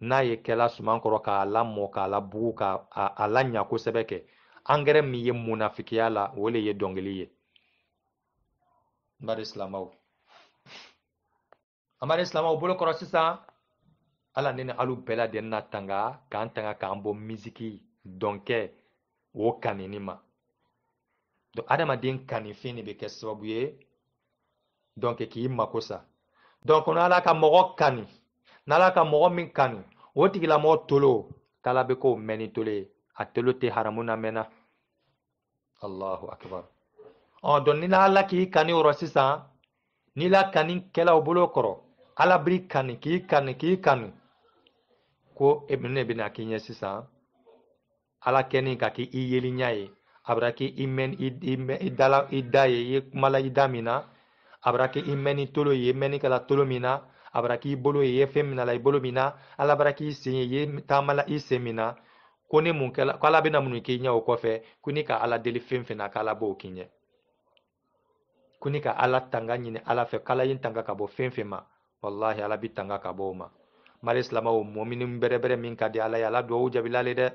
n'a ye kɛla suman kɔrɔ k'a lamɔ k'a labugu k'a la ɲa kosɛbɛ kɛ angɛrɛ min ye munafikiya la o le ye dɔnkili ye nbari silamaw amari silamaw bolo kɔrɔ sisan ala nene alu bɛɛ lajɛlen na tanga k'an tanga k'an bɔ misiki dɔnkɛ o kanini ma donc adamaden kanifɛn de bɛ kɛ sababu ye donc k'i mako sa donc n'ala ka mɔgɔ kani n'ala ka mɔgɔ min kani o tigilamɔgɔ tolo k'ala bɛ k'o mɛn ni tolo ye a tolo tɛ haramu na mɛnna allahu akbar donc ni ala k'i kani o rɔ sisan ni la kani kɛlaw bolo kɔrɔ ala b'i kani k'i kani ko ne bɛna k'i ɲɛ sisan ala kɛni ka k'i yeli ɲa ye a bɛra k'i mɛn i da ye i ye kumala i da min na a bɛra k'i mɛn ni tolo ye i mɛnni kɛla tolo min na a bɛra k'i bolo ye i ye fɛn minɛ la i bolo min na ala bɛra k'i sen ye i ye taamala i sen min na ko ni mun kɛla ko ala bɛna mun k'i ɲɛ o kɔfɛ ko ni ka ala deli fɛn fɛn na k'ala b'o k'i ɲɛ ko ni ka ala tanga ɲini ala fɛ k'ala ye tanga ka bɔ fɛn fɛn ma wallahi ala bi tanga ka bɔ o ma mari silamaw mɔmini bɛrɛbɛrɛ min ka di ala ye ala duwawu jaabila le dɛ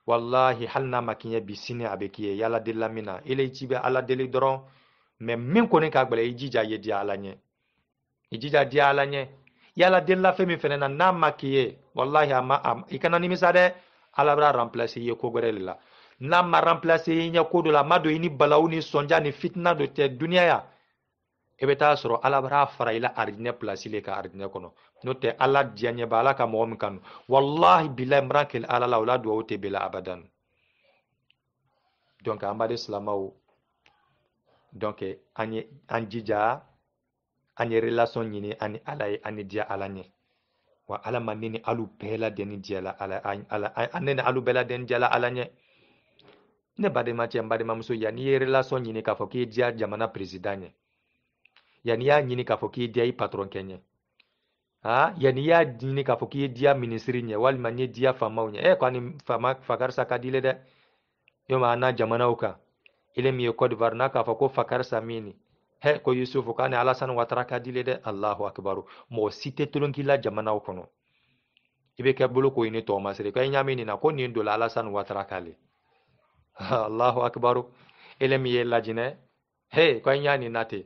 wallahi hali n'a ma k'i ɲɛ bi sini a bɛ k'i ye yala delila min na ile ci bɛ ala deli dɔrɔn mais min kɔni ka gbɛlɛ i jija ye di ala ɲɛ i jija di ala ɲɛ yala delila fɛn min fɛnɛ na n'a ma k'i ye wallahi i kana nimisa dɛ ala bɛra remplacer ye ko wɛrɛ de la n'a ma remplacer i ɲɛ ko dɔ la a ma don i ni balawu ni sɔnja ni fitina dɔ tɛ duniya ya i bɛ taa sɔrɔ ala bɛra fara i la aridinɛ place le ka aridinɛ kɔnɔ n'o tɛ ala diya ɲɛ b'a ala ka mɔgɔ min kanu wallahi bilahi n bɛra kɛlɛ ala la o la duwawu tɛ bɛɛ la abadan donc an b'ale silamaw donc an jija an ye relation ɲini ani ala ye ani diya ala ɲɛ wa ala ma ne ni alu bɛɛ lajɛlen diya la ala ne ni alu bɛɛ lajɛlen diya la ala ɲɛ ne badenmacɛ n badenmamuso yanni i ye relation ɲini k'a fɔ k'i diya jamana président ɲɛ yanni i y'a ɲini k'a fɔ k'i diya i patron kɛ ɲɛ yanni i y'a ɲini k'a fɔ k'i diya ministre ɲɛ walima n ye diya faamaw ɲɛ ko ani fakarisa ka di le dɛ yoma an na jamanaw kan ile min ye Côte d'Ivoire n'a k'a fɔ ko fakarisa min ko Yusufu k'ani Alasani Watara ka di le dɛ allahu akbaru mɔgɔ si tɛ tolon k'i la jamanaw kɔnɔ i bɛ kɛ bolo ko i ni tɔgɔmasiri ko i ɲa min nin na ko nin don la Alasani Watara k'ale allahu akbaru ile min ye lajinɛ ko i ɲa nin na ten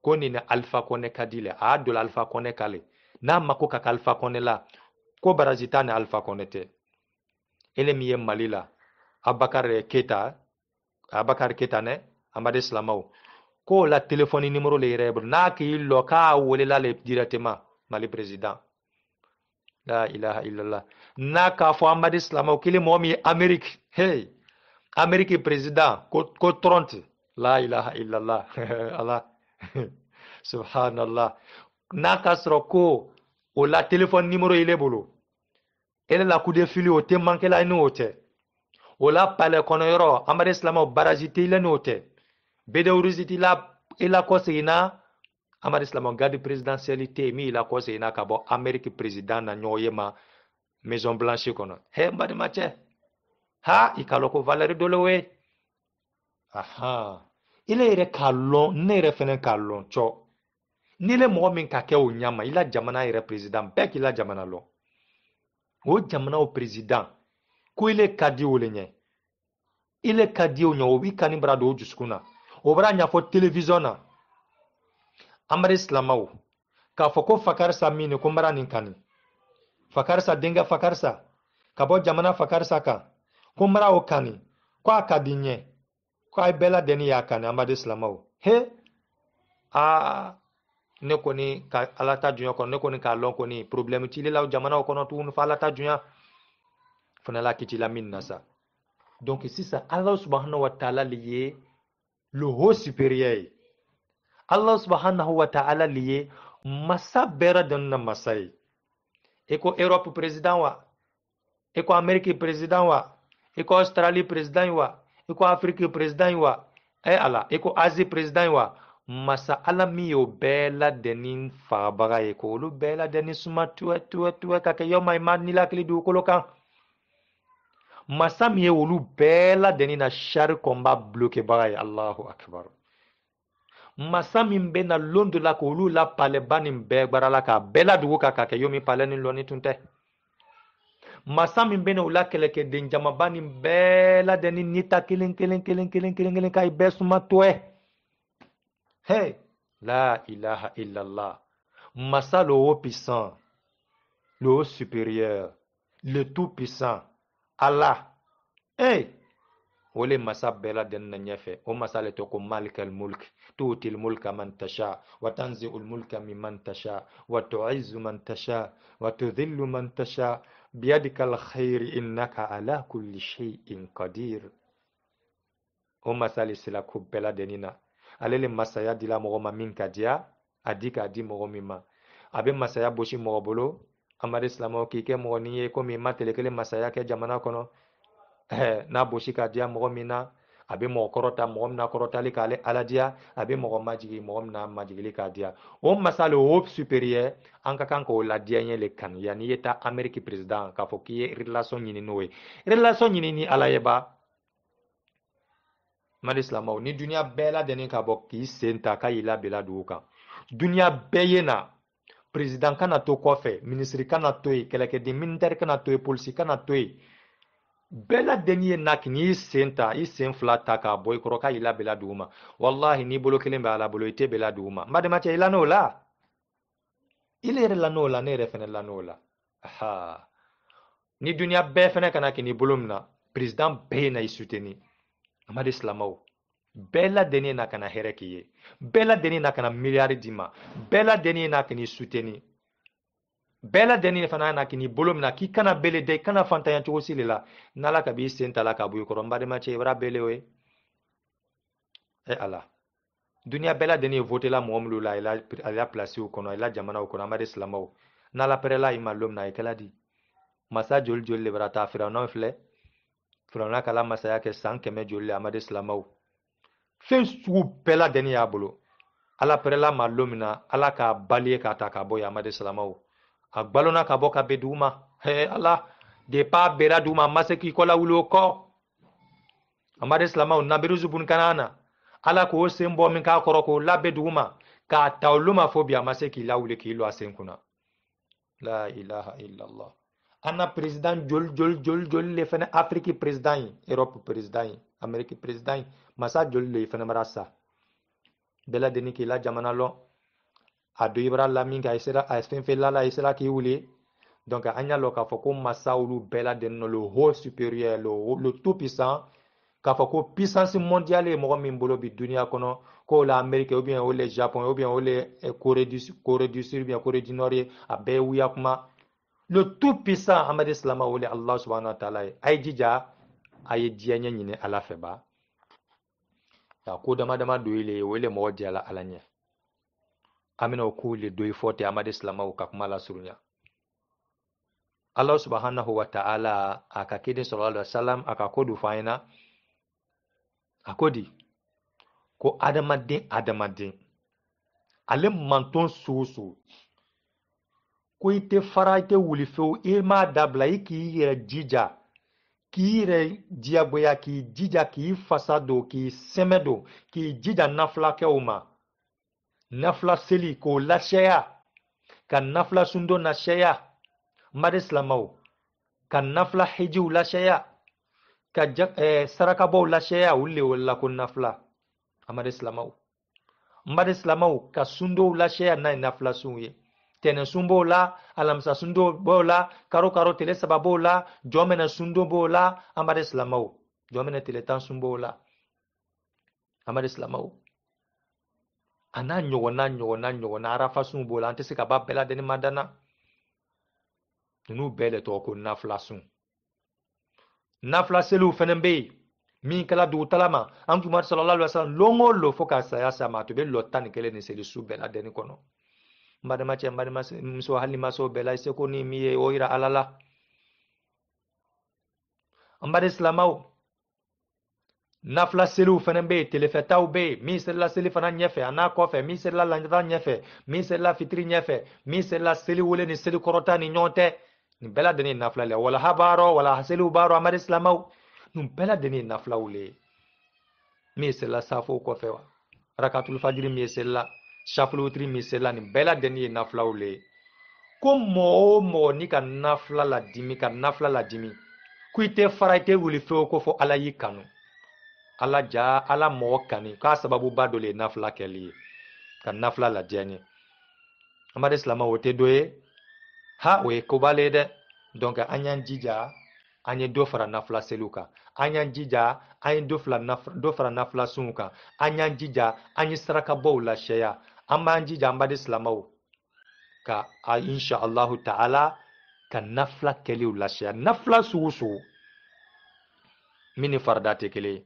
ko ni Alpha Kone kadile a do Alpha Kone kale n'a mako ka Alpha Kone la ko barazita ni Alpha Kone te ele mi ye Mali la Abakar Keta ne Amade Slamaw ko la téléphone numéro le yɛrɛ n'a k'i lɔ k'a welela le directement Mali président la ilaha illallah n'a k'a fɔ Amade Slamaw kelen mɔgɔ min ye Amérique hey Amérique président ko 30 la ilaha illallah Allah subhanallah n'a k'a sɔrɔ ko o la téléphone numéro ile bolo ele la coup de fil o tɛ manqué la n'o tɛ o la palais kɔnɔ yɔrɔ Amade Slamaw baraji tɛ ile n'o tɛ Bedouriziti la ila kosina Amade Slamaw garde présidentialité mi ila kosina ka bɔ Amérique président na ɲɔgɔn ma Maison Blanche kɔnɔ he mbadima cɛ ha ikalo ko Valérie Dolowe aha ile yɛrɛ k'a lɔn ne yɛrɛ fɛnɛ k'a lɔn cɔ ni le mɔgɔ min ka kɛ o ɲama ila jamana yɛrɛ président bɛɛ k'i la jamana lɔn o jamana o président ko ile ka di o le ɲɛ ile ka di o ɲɛ o b'i kani bara don o dusukun na o bara ɲɛfɔ télévision na Amade Slamaw k'a fɔ ko Fakarisa min ko mara nin kani Fakarisa denkɛ Fakarisa ka bɔ jamana Fakarisa kan ko mara o kani ko a ka di ɲɛ ko a ye bɛɛ ladɛnni y'a kani Amade Slamaw he ne kɔni ka ala ta dunya kɔnɔ ne kɔni k'a lɔn kɔni problème t'i la o jamana o kɔnɔ tuguni fo ala ta dunya fana la kiti la min na sa donc sisan Allah subhanahu wa ta'ala le ye le haut supérieur Allah subhanahu wa ta'ala liye masa bera dan na masai eko Europe président wa eko Amerique président wa eko Australie président wa eko Afrique président wa ala eko Asie président wa masa alami yo bela denin fabaga eko lu bela denin suma tuwa ka ke yoma imad ni lakli du kolokan masa mi ye olu bela denin na char combat bloqué baga Allahu akbar masa min bɛ na lon dɔ la k'olu la palɛba nin bɛɛ gbara la k'a bɛɛ ladugu ka kɛ yomi palɛ ni lɔni tun tɛ masa min bɛ na u la kɛlɛkɛden jamaba nin bɛɛ ladɛni nita kelen k'a ye bɛɛ suma tɔɛ hey la ilaha illallah masa le haut puissant le haut supérieur le tout puissant Allah hey wole masa bela den na ɲɛfɛ o masa le tɔgɔ malikal mulk tuutil mulka man tasha wa tanzi'ul mulka mimman tasha wa tu'izzu man tasha wa tudhillu man tasha biyadikal khair innaka ala kulli shay'in qadir o masa le sila ko bela denina ale le masaya dila mɔgɔ ma min ka diya a di k'a di mɔgɔ min ma a bɛ masaya bosi mɔgɔ bolo Amade Slamaw k'i kɛ mɔgɔ nin ye komi ma tele kelen masaya kɛ jamana kɔnɔ n'a bosi ka diya mɔgɔ min na a bɛ mɔgɔ kɔrɔta mɔgɔ min na kɔrɔtali k'ale ala diya a bɛ mɔgɔ majigi mɔgɔ min na majigili k'a diya o masa le haut supérieur an ka kan k'o ladiya ɲɛ le kanu yanni i ye taa Amérique président k'a fɔ k'i ye relation ɲini n'o ye relation ɲini ni ala ye ba Amade Slamaw ni duniya bɛɛ ladɛnni ka bɔ k'i sen ta k'a y'i labɛn dugu kan duniya bɛɛ ye na président kana to kɔfɛ ministre kana to yen kɛlɛkɛden militaire kana to yen polisi kana to yen bɛɛ ladɛnni ye na k'i sen ta i sen fila ta k'a bɔ i kɔrɔ k'a y'i labɛn dugu ma wallahi n'i bolo kelen bɛ ala bolo i tɛ bɛn dugu ma n badenma cɛ i la n'o la ile yɛrɛ la n'o la ne yɛrɛ fɛnɛ la n'o la aha ni duniya bɛɛ fɛnɛ kana k'i bolo min na président bɛɛ ye na i soutenir Amade Slamaw bɛɛ ladɛnni na kana hɛrɛ k'i ye bɛɛ ladɛnni na kana miliyari d'i ma bɛɛ ladɛnni na k'i soutenir bɛɛ ladɛnni fana na k'i bolo min na k'i kana bele dɛ i kana fantanya cogo si de la n'ala ka b'i sen ta la ka bɔ i kɔrɔ n badenma cɛ i bara bele o ye ala duniya bɛɛ ladɛnni ye voté la mɔgɔ minnu la a la place u kɔnɔ a la jamana u kɔnɔ Amade Slamaw n'ala pɛrɛla i ma don min na a ye kɛla di masa joli joli de bara taa Firawuna filɛ Firawuna ka la masaya kɛ san 100 joli le Amade Slamaw fɛn sugu bɛɛ ladɛnni y'a bolo ala pɛrɛla ma don min na ala k'a bali ye k'a ta k'a bɔ yen Amade Slamaw a balona ka bɔ ka bɛn dugu ma ala depuis a bɛnna dugu ma a ma se k'i kɔla wuli o kɔ Amade Slamaw Nabiruzu Bunkanana ala k'o sen bɔ min k'a kɔrɔ k'o labɛn dugu ma k'a ta olu ma fo bi a ma se k'i lawuli k'i lɔ a sen kunna la ilaha illallah ana président joli le fɛnɛ Afrique président ye Europe président ye Amérique président ye masa joli le fɛnɛ mara sa bela deni ki la jamana lon a do ibra la min ka isera a fen fe la isera ki wuli donc anya lo ka foko masaulu bela den le haut supérieur le tout puissant ka foko puissance mondiale mo min bolo bi dunia kono ko la Amérique ou bien ou le Japon ou bien ou le Corée du Sud bien Corée du Nord a be wiya kuma le tout puissant Ahmad Islam ou le Allah subhanahu wa ta'ala ay jija ay dianya nyine ala feba ya ko dama dama do ile wele mo diala ala nye amina ko le do fote Ahmad Islam ou ka kuma la surunya Allah subhanahu wa ta'ala aka kidin sallallahu alaihi wasallam aka kodu faina akodi ko adamaden ale manton susu ko ite fara ite wuli few i ma dabla i k'i yɛrɛ jija k'i yɛrɛ diyagoya k'i jija k'i fasa don k'i sɛmɛ don k'i jija nafilakɛw ma nafila seli k'o lasɛya ka nafila sundo lasɛya madi silamaw ka nafila hijiw lasɛya ka sarakabaw lasɛya olu le wolola ko nafila amadi silamaw madi silamaw ka sundow lasɛya n'a ye nafila sun ye tɛnɛ sun b'o la alamisa sundo b'o la karo karo tile saba b'o la jɔmɛnɛ sundo b'o la amadi silamaw jɔmɛnɛ tile tan sun b'o la amadi silamaw a n'a ɲɔgɔnna arafa sun b'o la an tɛ se ka ba bɛɛ ladeni madana ninnu bɛɛ le tɔgɔ ko nafila sun nafila seliw fɛnɛ bɛ yen min kɛla dugutala ma an tun ma sallallahu alaihi wasallam longo lo fo ka saya sama to be lo tan ni kelen ni seli su bɛɛ ladeni kɔnɔ mbadama cɛ mbadama muso hali maso bɛɛ la se ko ni mi ye o yira ala la mbadi silamaw nafila seliw fɛnɛ bɛ yen telefɛtaw bɛ yen min selila seli fana ɲɛfɛ a n'a kɔfɛ min selila lanjata ɲɛfɛ min selila fitiri ɲɛfɛ min selila seli wele ni seli kɔrɔta ni ɲɔgɔn tɛ nin bɛɛ ladeni ye nafila le wala habaarɔ wala seliw baarɔ amadi silamaw nin bɛɛ ladeni ye nafilaw le min selila safow kɔfɛ wa rakatul fajiri min selila shaful witiri min selila nin bɛɛ ladeni ye nafilaw le ko mɔgɔ o mɔgɔ ni ka nafila ladimi ko i tɛ fara i tɛ wuli fewu ko fɔ ala y'i kanu ala mɔgɔ kani k'a sababu ba dɔ le ye nafila kɛli ye ka nafila ladiya n ye amadi silamaw o tɛ dɔ ye o ye kobale ye dɛ donc an y'an jija an ye dɔ fara nafila seliw kan an y'an jija an ye dɔ fara nafila sunw kan an y'an jija an ye sarakabaw lasɛya an b'an jija amadi silamaw ka insha Allahu ta'ala ka nafila kɛliw lasɛya nafila sugu sugu min ni farida tɛ kelen ye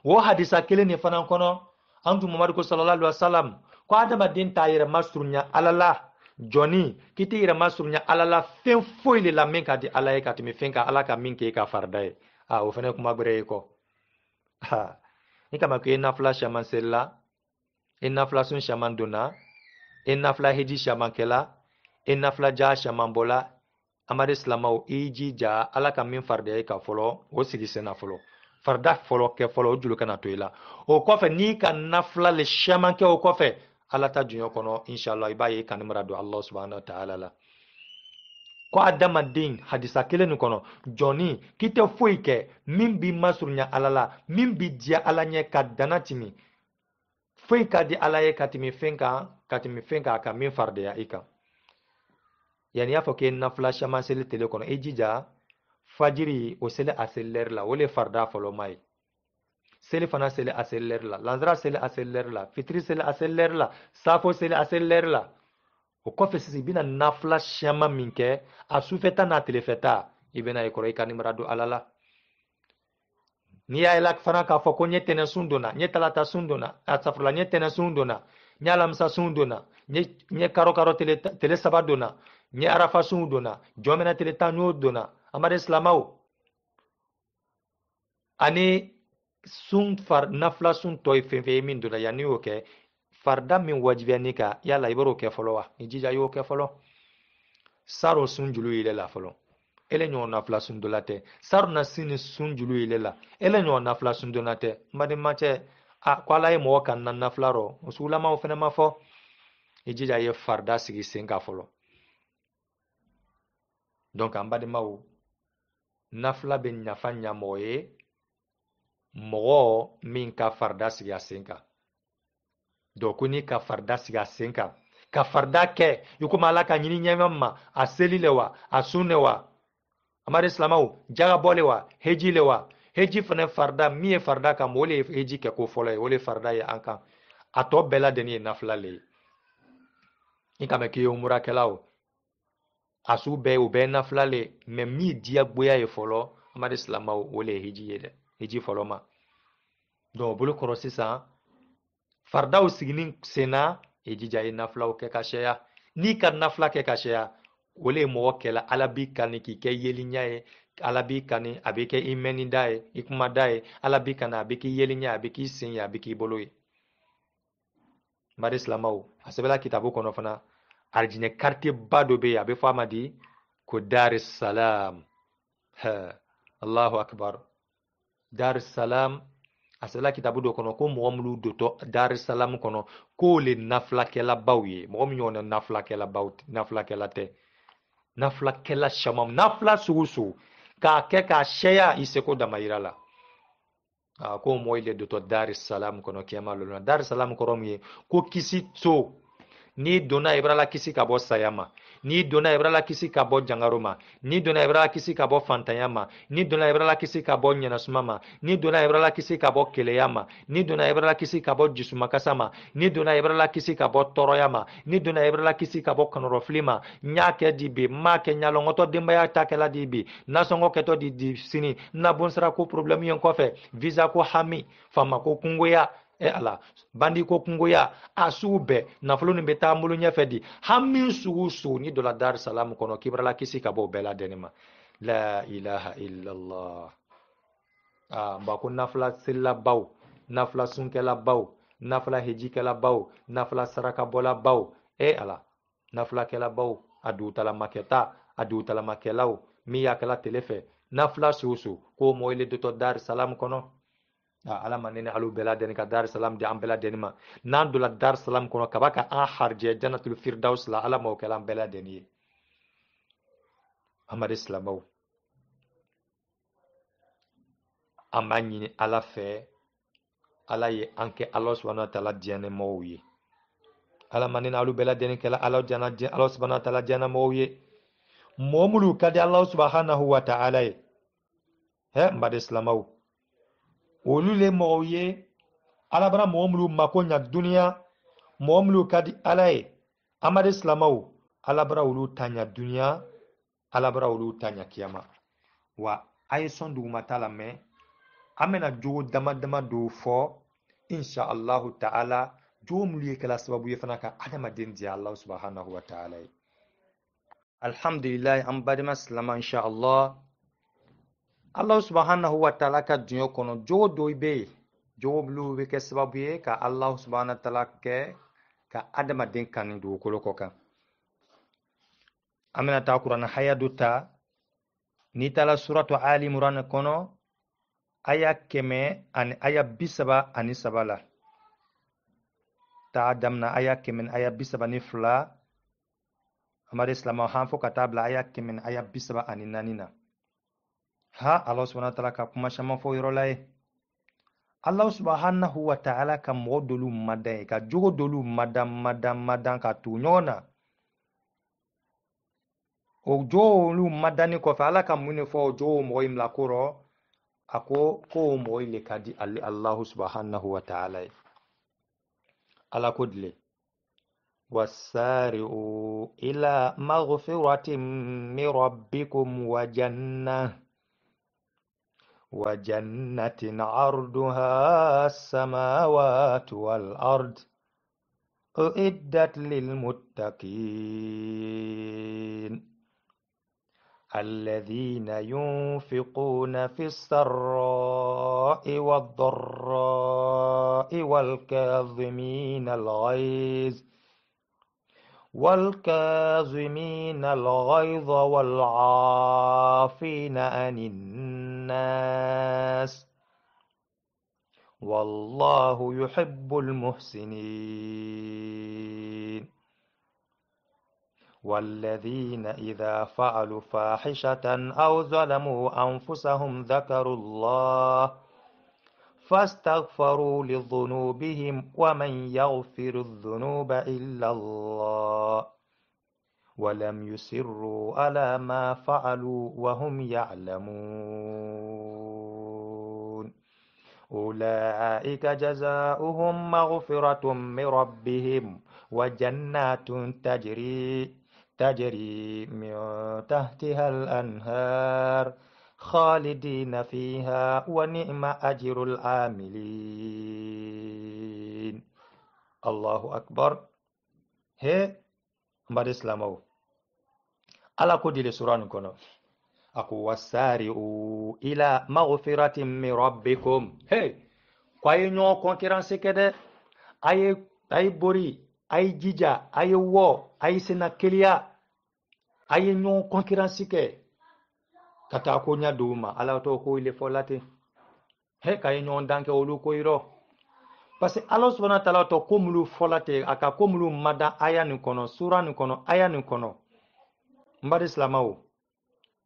o hadisa kelen ni fana kɔnɔ an tun mamadu ko sallallahu alaihi wasallam ko adamaden t'a yɛrɛ masurunya ala la jɔnni k'i tɛ yɛrɛ masurunya ala la fɛn foyi de la min ka di ala ye ka tɛmɛ fɛn kan ala ka min kɛ i ka farida ye o fana ye kuma bɛrɛ ye kɔ ni kama ko i nafila caman selila i nafila sun caman donna i nafila hiji caman kɛla i nafila ja caman bɔla amadi silamaw i jija ala ka min farida ye ka fɔlɔ o sigi sen na fɔlɔ farida fɔlɔ kɛ fɔlɔ o juru kana to i la o kɔfɛ n'i ka nafila le caman kɛ o kɔfɛ ala ta duɲɔ kɔnɔ inshallah i b'a ye i kanu mara don Allah subhanahu wa ta'ala la ko adamaden hadisa kelen nin kɔnɔ jɔnni k'i tɛ foyi kɛ min b'i masurunya ala la min b'i diya ala ɲɛ ka dana timi foyi ka di ala ye ka tɛmɛ fɛn kan ka min faridiya i kan yani y'a fɔ k'i ye nafila caman seli tele kɔnɔ i jija fajiri o seli a selilɛri la o le farida fɔlɔ ma ye seli fana seli a selilɛri la lanzara seli a selilɛri la fitiri seli a selilɛri la safo seli a selilɛri la o kɔfɛ sisan i bɛna nafila caman min kɛ a sufɛta n'a tilefɛta i bɛna ye kɔrɔ i ka nimara don ala la n'i y'a ye fana k'a fɔ ko n ye tɛnɛ sun donna n ye talata sun donna asafurula n ye tɛnɛ sun donna n ye alamisa sun donna n ye karo tele saba donna n ye arafa sun donna jɔmɛnɛ tele tan n y'o donna amadi silamaw ani nafila sun tɔ ye fɛn fɛn ye min donna yanni y'o kɛ farida min wajibiya ni kan yala i b'o kɛ fɔlɔ wa i jija i y'o kɛ fɔlɔ saro sun julu ile la fɔlɔ ele ɲɔgɔn nafila sun dɔ la tɛ saro na sini sun julu ile la ele ɲɔgɔn nafila sun dɔ la tɛ madima cɛ ko ala ye mɔgɔ kan na nafila rɔ o sugulamaw fɛnɛ ma fɔ i jija i ye farida sigi sen kan fɔlɔ donc an badimaw nafila bɛ nafa ɲa mɔgɔ ye mɔgɔ min ka farida sigi a sen kan donc ko ni ka farida sigi a sen kan ka farida kɛ i komi ala ka ɲini ɲɛmɛ ma a seli le wa a sun le wa amadu silamaw jagabɔ le wa heji le wa heji fana farida min ye farida kan o le ye heji kɛ ko fɔlɔ ye o le farida ye an kan a tɔ bɛɛ lajɛlen ye nafila le ye i ka mɛn k'i ye umurakɛla o a su bɛɛ o bɛɛ ye nafila le ye mɛ min diyagoya ye fɔlɔ amadu silamaw o le ye heji ye dɛ heji fɔlɔ ma donc o bolo kɔrɔ sisan faridaw sigini sen na i jija i nafilaw kɛ ka caya n'i ka nafila kɛ ka caya o le ye mɔgɔ kɛla ala b'i kani k'i kɛ yeliɲa ye ala b'i kani a bɛ kɛ i mɛnida ye i kumada ye ala b'i kani a bɛ k'i yeliɲa a bɛ k'i sen ye a bɛ k'i bolo ye mari silamaw a sɛbɛla kitabu kɔnɔ fana arijinɛ quartier ba dɔ bɛ yen a bɛ fɔ a ma di ko Dar-es-Salam Allahu akbar Dar-es-Salam a sɛbɛla kitabu dɔ kɔnɔ ko mɔgɔ minnu dotɔ Dar-es-Salam kɔnɔ k'o le nafilakɛlabaw ye mɔgɔ min ɲɔgɔnna nafilakɛla tɛ nafilakɛla caman nafila sugu sugu k'a kɛ k'a caya i seko damayira la ko mɔgɔ le dotɔ Dar-es-Salam kɔnɔ kiyama lona Dar-es-Salam kɔrɔ mun ye ko kisi so n'i donna i b'a la kisi ka bɔ saya ma n'i donna i b'a la kisi ka bɔ jangaro ma n'i donna i b'a la kisi ka bɔ fantanya ma n'i donna i b'a la kisi ka bɔ ɲɛnasuma ma n'i donna i b'a la kisi ka bɔ keleya ma n'i donna i b'a la kisi ka bɔ jusumakasa ma n'i donna i b'a la kisi ka bɔ tɔɔrɔya ma n'i donna i b'a la kisi ka bɔ kanɔrɔfili ma n y'a kɛ di bi n m'a kɛ ɲalɔngɔtɔ denbaya ta kɛla di bi nasɔngɔ kɛtɔ di sini na bonsara ko problème ye kɔfɛ visa ko hami fama ko kungoya ala bandi ko kungoya a sugu bɛɛ nafolo nin bɛ taa bolo ɲɛfɛ di hami sugu sugu ni dɔ la Dar-es-Salam kɔnɔ kibara la kisi ka bɔ bɛɛ la deni ma la ilaha illallah ba ko nafila selilabaw nafila sunkɛlabaw nafila hejikɛlabaw nafila sarakabɔlabaw ala nafilakɛlabaw a dugutalamakɛta a dugutalamakɛlaw min y'a kɛla tele fɛ nafila sugu sugu ko mɔgɔ le dotɔ Dar-es-Salam kɔnɔ ala ma ne alu bɛɛ ladeni ka Dar-es-Salam di an bɛɛ ladeni ma n'an donna Dar-es-Salam kɔnɔ kaba ka an harijɛ Jannatul Firdaus la ala m'o kɛla an bɛɛ ladeni ye amadu silamaw an b'a ɲini ala fɛ ala ye an kɛ ala subhanahu wa ta'ala diɲɛnɛmɔgɔw ye ala ma ne alu bɛɛ ladeni kɛla ala subhanahu wa ta'ala diɲɛnɛmɔgɔw ye mɔgɔ minnu ka di ala subhanahu wa ta'ala ye amadu silamaw olu le mɔgɔw ye ala bara mɔgɔ minnu mako ɲa duniya mɔgɔ minnu ka di ala ye amadu silamaw ala bara olu ta ɲa duniya ala bara olu ta ɲa kiyama wa a ye sɔn dugumata la mɛn an bɛna jogo dama dama dɔw fɔ insha allahu ta'ala jogo minnu ye kɛla sababu ye fana ka adamaden diya ala subhanahu wa ta'ala ye alhamdulilayi an badima silama insha allah Allah subhanahu wa ta'ala ka dunya kɔnɔ jogo dɔw bɛ yen jogo minnu bɛ kɛ sababu ye ka Allah subhanahu wa ta'ala kɛ ka adamaden kanu dugukolo kɔ kan an bɛna taa kuranɛ haya dɔ ta n'i taara suratu Ali Imran kɔnɔ aya 100 ani aya 33 la taa daminɛ aya 100 ni aya 32 amadu silamɛw han fɔ ka taa bila aya 100 ni aya 34 na Allah subhanahu wa ta'ala ka kuma caman fɔ yɔrɔ la ye Allah subhanahu wa ta'ala ka mɔgɔ dolu madan ye ka jogo dolu madan ka tu ɲɔgɔn na o jogo olu madani kɔfɛ ala ka mun de fɔ o jogo mɔgɔ in bila kɔrɔ a ko o mɔgɔ le ka di Allah subhanahu wa ta'ala ye ala ko dile wasari'u ila maghfiratin min rabbikum wa jannah وجنة عرضها السماوات والأرض أعدت للمتقين الذين ينفقون في السراء والضراء والكاظمين الغيظ والعافين عن الناس والله يحب المحسنين والذين إذا فعلوا فاحشة أو ظلموا أنفسهم فاستغفروا لذنوبهم ومن يغفر الذنوب إلا الله ولم يصروا على ما فعلوا وهم يعلمون أولئك جزاؤهم مغفرة من ربهم وجنات تجري من تحتها الأنهار خالدين فيها ونعم أجر العاملين. الله أكبر. هي mbade islamaw ala ko dile suranu kono ako wasari'u ila maghfiratin min rabbikum. Hey, kwaye nyo concurrence kede ay bori ay jija ay wo ay sena kelia ay nyo concurrence ke kata ko nya duma ala to ko ile folate. He kay nyo danke olu ko iro parce que Allah subhanahu wa ta'ala to komulu folate aka komulu mada aya ni kono sura ni kono aya ni kono mbadi islamaw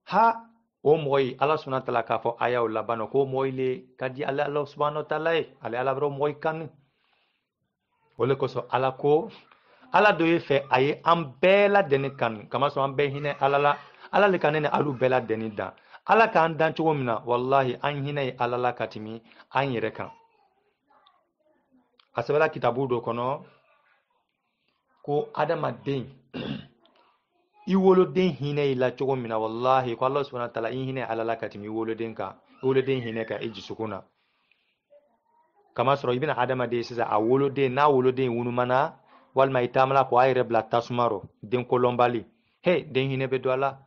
ha o moy Allah subhanahu wa ta'ala ka fo aya o labano ko moy le kadi Allah subhanahu wa ta'ala ala bro moy kan wole ko so ala ko ala do yefe aye ambela deni kan kama so ambe hine ala le kanene alu bela deni da ala kan dan chugo mina wallahi an hine ala la katimi an yere kan asabala kitabu do kono ko adama den iwolo den hine ila chogo mina wallahi ko Allah subhanahu wa ta'ala hine ala la katimi iwolo den hine ka eji sukuna kama soro ibn adama de sisa awolo den na wolo den wunu mana wal ma itamala ko ayre bla tasmaro den kolombali he den hine be do ala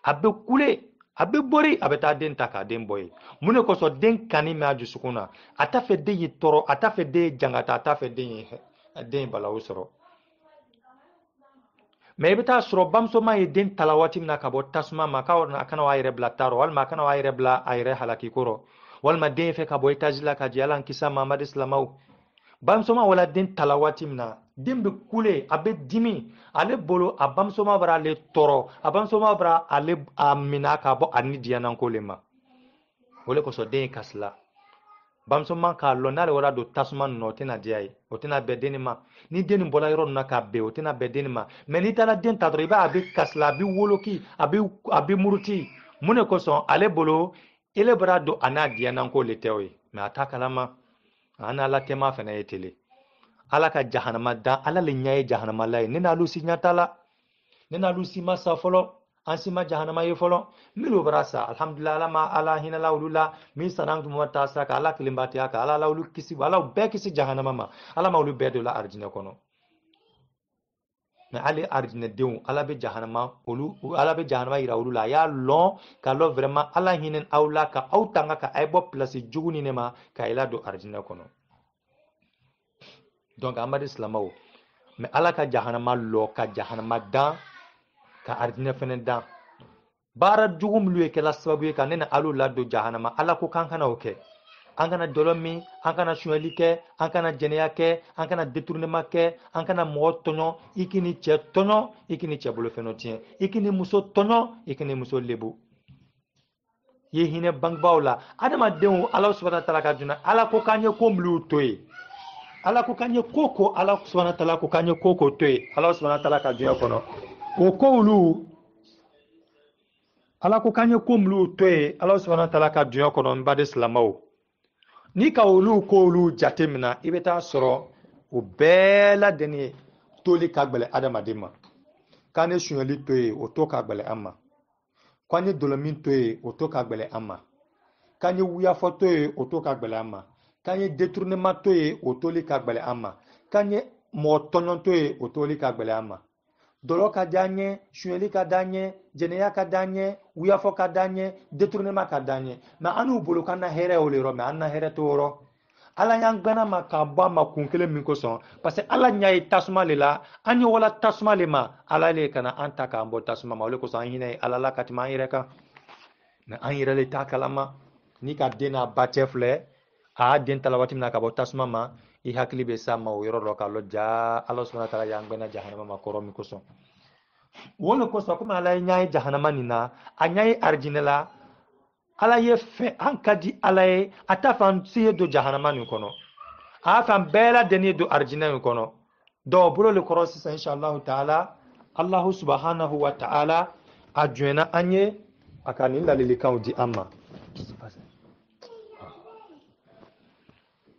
abe kule abe bori abe ta den taka den boy mune ko so den kani ma ju sukuna ata fe de yitoro ata fe de jangata ata fe den balawo soro me beta soro bamso ma den talawati na kabo tasma ma ka na kana wa bla taro wal ma kana wa bla ayre halaki koro wal ma den fe kabo itajila ka jalan kisa Muhammad islamau bamso ma wala den talawati na den be kule abe dimi ale bolo abamso ma bara le toro abamso ma bara ale amina ka bo anni dianan kolema wole ko so den kasla bamso man ka lonale wala do tasman no tena diay o tena be denima ni deni bola yoro na ka be o tena be denima mais ni tala den ta driba abi kasla abi woloki abi muruti mune ko so ale bolo ele bara do ana dianan ko le tewe mais atakalama ana la tema fena yetele ala ka jahannama da ala le nyaye jahannama lay nena lusi nyatala nena lusi masa folo ansima jahannama ye folo milu barasa alhamdulillah ala hina laulula mi sanang dum ta saka ala kilimbati aka ala laulu kisi wala be kisi jahannama ma ala maulu be do la arjina kono na ali arjina dew ala be jahannama ira ulula ya lon ka lo vraiment ala hinen awla ka awtanga ka ay bo place juguni ne ma ka ila do arjina kono donc amadi islamao mais ala ka jahannama lo ka jahannama dan ka arjina fenen dan bara jugum luye ke la sababu ka nena alu la do jahannama ala ko kankana oke an kana dolomi an kana sunyali ke an kana jeniya ke an kana détournement ke an kana mo tonyo ikini che tonyo ikini che bolo fenotien ikini muso tonyo ikini muso lebu ye hine bangbawla adama denw ala subhanahu wa ta'ala ka juna ala ko kanye ko mlu toy ala ko kanye koko ala subhanahu wa ta'ala ko kanye koko toy ala subhanahu wa ta'ala ka juna kono o ko ulu ala ko kanye ko mlu toy ala subhanahu wa ta'ala ka juna kono mbade islamao ni ka olu ko olu jatemina ibeta soro o bela deni toli kagbele adama dema kane sunyali toy o to kagbele amma kwanye dolomin toye oto kagbele ama kanye wuya fotoye oto kagbele ama kanye détournement toye otoli kagbele ama kanye motonon toye otoli kagbele ama dolo ka danye shueli ka danye jeneya ka danye wuya fo ka danye détournement ka danye ma anu bolo kana here olero ma anna here toro ala yang gbana ma ka ba ma kunkele min ko son parce que ala nyai tasuma le la ani wala tasuma le ma ala le kana anta ka mbo tasuma ma le ko san hine ala la katima ire ka na an ire le takalama ni ka dena batefle a den talawati na ka bo tasuma ma I hakli be sa ma o yoro ro ka lo ja Allah subhanahu wa ta'ala yang gbana jahannama ma koro mi ko son wala ko so kuma ala nyai jahannama ni na anyai arjinela ala ye fe an kadi ala ye atafan siye do jahannama ni kono afan bela deni do arjina ni kono do bolo le koro sisan inshallah taala allah subhanahu wa ta'ala ajuena anye akani lalilikan di amma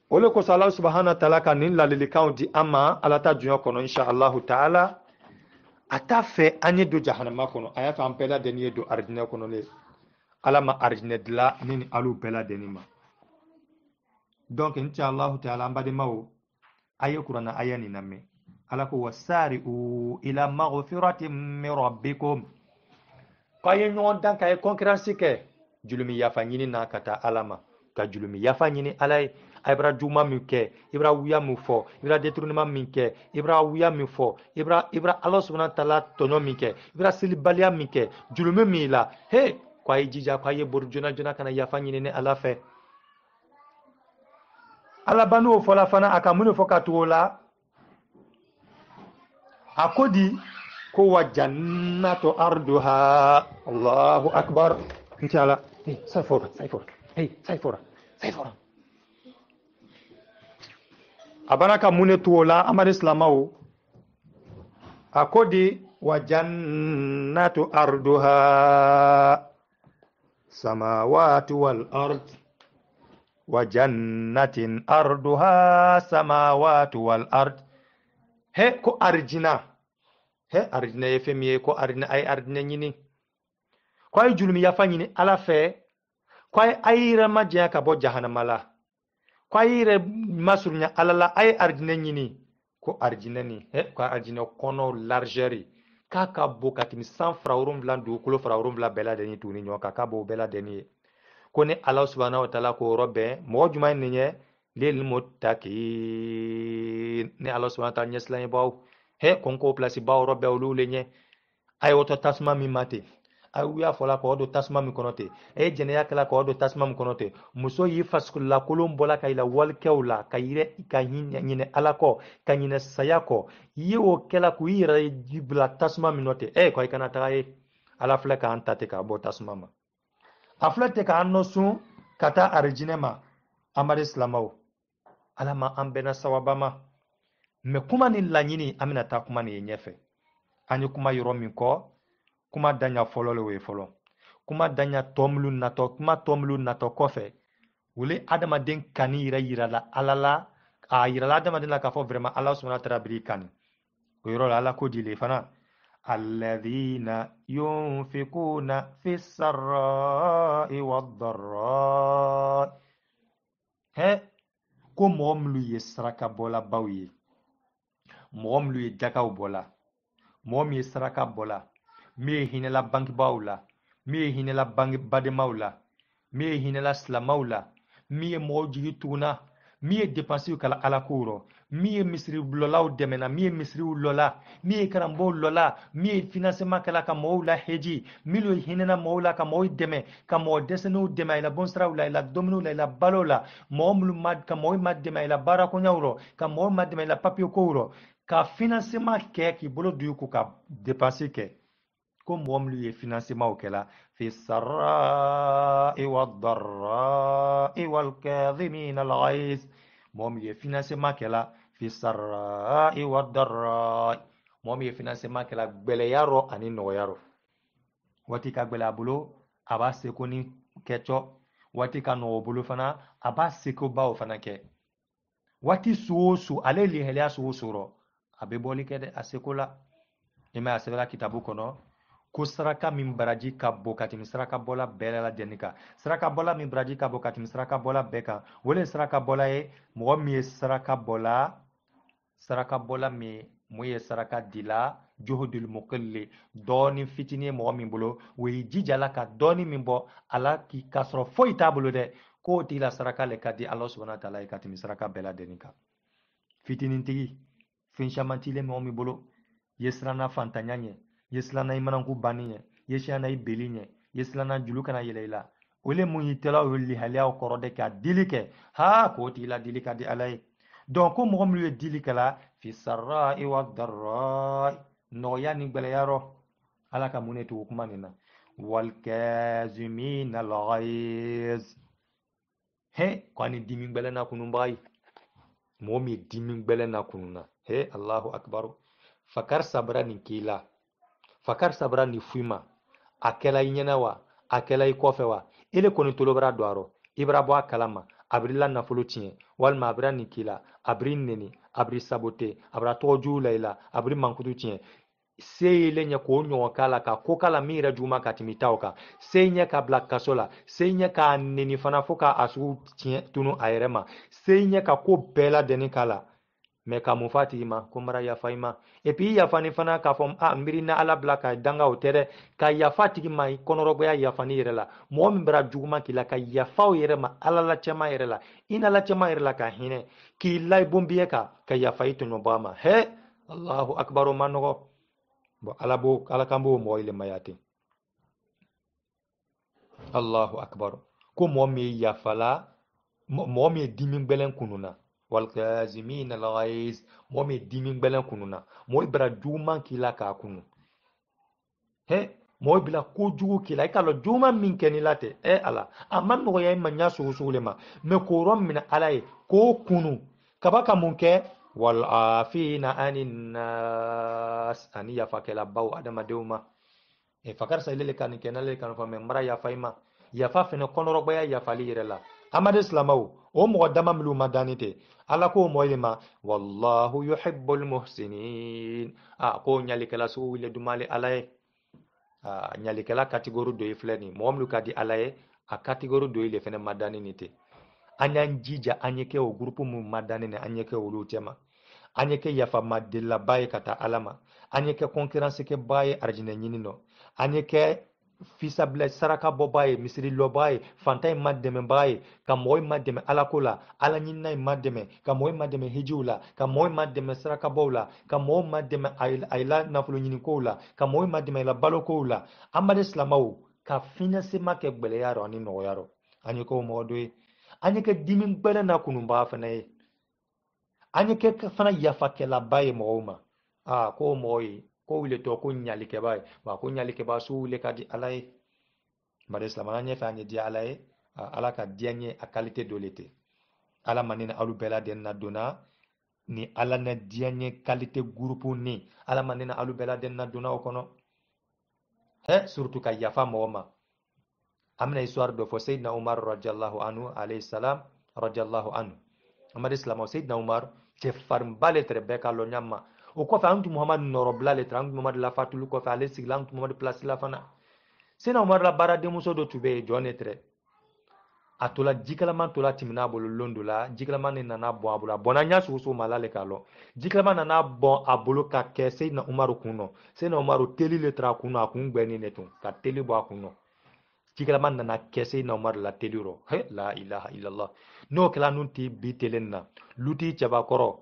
ole ko Allah subhanahu wa ta'ala kanin lalilikan di amma ala ta juya kono inshallah taala ata fe anye do jahannama kono aya fa bela deni do arjina kono le ala ma arjina dila nini alu bela deni ma donc inshallah taala mbade mawo aye qur'ana aya ni namme ala ko wasari'u ila maghfiratin min rabbikum kaye nyon dan kaye concurrence ke julumi yafa nyini na kata alama ka julumi yafa nyini alay ibra juma mi ke ibra wuya mi fo ibra détournement mi ke ibra wuya mi fo ibra Allah subhanahu wa ta'ala tono mi ke ibra silibalia mi ke julumi mi la he kaye jija kaye borjuna juna kana yafa nyini ne ala fe ala banu fo la fana aka munu fo ka tuola akodi ko wa jannatu arduha Allahu akbar inshallah sayfora abanaka mune tuola amar islamau akodi wa jannatu arduha samawati wal ard wa jannatin arduha samawati wal ard he ko arjina ye femiye ko arjina ay arjina nyini ko ay julmi ya fanyini ala fe ko ay ayira majja ka bo jahannama la ko ayire masurnya ala la ay arjina nyini ko arjina ni ko arjina kono largeur ka bo katimi 100 francs blanc kulo francs blanc bela deni tuni nyoka ka bo bela deni ko ne Allah subhanahu wa ta'ala ko robbe mo juma ni nye lil muttaqin ne Allah subhanahu wa ta'ala nyeslan baw he konko place baw robbe ulule nye ay woto tasma mi mate ay wiya fola ko do tasma mi konote e jene yakala ko do tasma mi konote muso yi faskula kulum bola kayla wal kewla kayire kahin nyine alako kanyine sayako yiwo kela ku yira jibla tasma mi note e ko kana taye ala fleka antate ka bo tasma ma aflete ka annosu kata arjinema amar islamau alama ambena sawabama me kuma ni lanyini amina ta kuma ni nyefe ani kuma yoro min ko kuma danya folole we folo kuma danya tomlu nato kuma tomlu nato kofe wuli adama den kani yira la alala a yira la adama den la ka fo vraiment Allah subhanahu wa ta'ala bri kan ko yoro la ko dile fana alladhina yunfikuna fis sarra'i wad dharra he ko mom lu yesraka bola bawi mom lu jakaw bola mom yesraka bola mi hinela bank bawla mi hinela bank bade mawla mi hinela slamaula mi moji tuna mi dépenser kala ala kuro mi misri lolaw demena mi misri lola mi karambo lola mi financement kala ka mawla heji mi lo hinena mawla ka moy deme ka mo desenu deme ila bonsra wala ila domino ila balola mom lu mad ka moy mad deme ila barako nyawro ka moy mad deme ila papio kuro ka financement ke ki bolo du ko ka dépenser ke ko mom lu financement o kala fi sarra'i wad darra'i wal kadhimin al ghaiz mom ye financement kala fi sarra'i wad darra'i mom ye financement kala gbele yaro ani no yaro wati ka gbele abulo aba seko ni kecho wati ka no bulo fana aba seko bawo fana ke wati suosu ale li helia suosuro abe boli kede asekola ima asebela kitabu kono ko saraka min baraji ka bokati misraka bola bela denika saraka bola min baraji ka bokati misraka bola beka wole saraka bola e mo mi saraka bola mi moye saraka dila juhudul muqilli doni fitini mo min bolo we jijala ka doni min bo ala ki kasro foi tabulo de ko tila saraka le kadi Allah subhanahu wa ta'ala e kati misraka bela denika fitinin tigi fin chamantile mo min bolo yesrana fantanyanye yeslana imananku baniye yeshana ibelinye yeslana julukana yelela ole muhitela oli halia korode ka dilike ha ko tila dilika di alay donc ko mo lu dilika la fi sarra'i wad darra'i no yani gbele yaro ala ka munetu kumanina والكاظمين الغيظ he kwani dimin gbele na kunu bai momi dimin gbele na kununa he Allahu akbar fakar sabra ni kila fakar sabra ni fuima akela yinyana wa akela ikofe wa ile koni tolobra doaro ibra bo akalama abrila na fulu tiye walma abra ni kila abri neni abri sabote abra toju laila abri mankutu tiye seyile nya ko nyo kala ka ko kala mira juma ka timitao ka senya ka black kasola senya ka neni fana foka asu tunu ayrema senya ka ko bela deni kala me ka mufati ma kumara ya faima e pi ya fani fana ka fom a mirina ala black ka danga otere ka ya fati ma konoro ya fani yerela mo mbra juma kila ka ya faw yerema ala la chema yerela ina la chema yerela ka hine ki lay bombiye ka ya faitu no bama he Allahu akbar manogo ala kambo mo ile mayati Allahu akbar ko mo mi ya fala mo mi dimin belen kununa wal kazimin al ghaiz mo mi dimin belen kununa mo ibra juma kila ka kunu he mo bila ko jugu kila ka lo juma min kenilate ala amman no ya manya susulema me ko rom min alai ko kunu kabaka munke wal afina anin nas ani ya fakela baw adama deuma e fakar sa lele kan kenale kan fa me mara ya faima ya fa fene konoro baya ya fali yerela amade islamaw o mo dama mlu madanite ala ko mo ilma wallahu yuhibbul muhsinin ko nyali kala su le dumale alaye nyali kala category do ifleni mo mlu kadi alaye a category do ile fene madaninite anyan jija anyeke o grupu mu madanine anyeke o lutema anyeke yafa madilla baye kata alama anyeke concurrence ke baye arjine nyinino anyeke fisable saraka bo baye misiri lo baye fantay mademe baye ka moy mademe alakola ala nyinna mademe ka moy mademe hijula ka moy mademe saraka bowla ka moy mademe ayla nafulu nyini kola ka moy mademe la balokola amade islamaw ka financement ke gbele yaro ani no yaro anyeke o modwe anyeke dimin gbele na kunumba fanaye anyeke fana yafa kela baye mooma ko moyi ko wile to ko nyali ke baye ba ko nyali ke ba su le kadi alay mare islam anye fa anye di alay ala ka dianye a qualité de l'été ala manina alu bela den na dona ni ala na dianye qualité groupe ni ala manina alu bela den na dona o kono surtout ka yafa mooma amna histoire de fo sayyidna umar radiyallahu anhu alayhi salam radiyallahu anhu amade islam o sayyidna umar te farmbale trebeka lo nyama o ko fa antu muhammad norobla le trang muhammad la fatul ko fa ale siglang muhammad place la fana sena umar la barade muso do tube jonetre atola jikalaman tola timina bolo londo la jikalaman nana bon abula bonanya susu malale kalo jikalaman nana bon abolo ka ke sayyidna umar kuno sayyidna umar teli le tra kuno akun gbeni netu ka teli bo kuno jikalaman nana ke sayyidna umar la teliro he la ilaha illallah no kala nun ti bi telenna luti chaba koro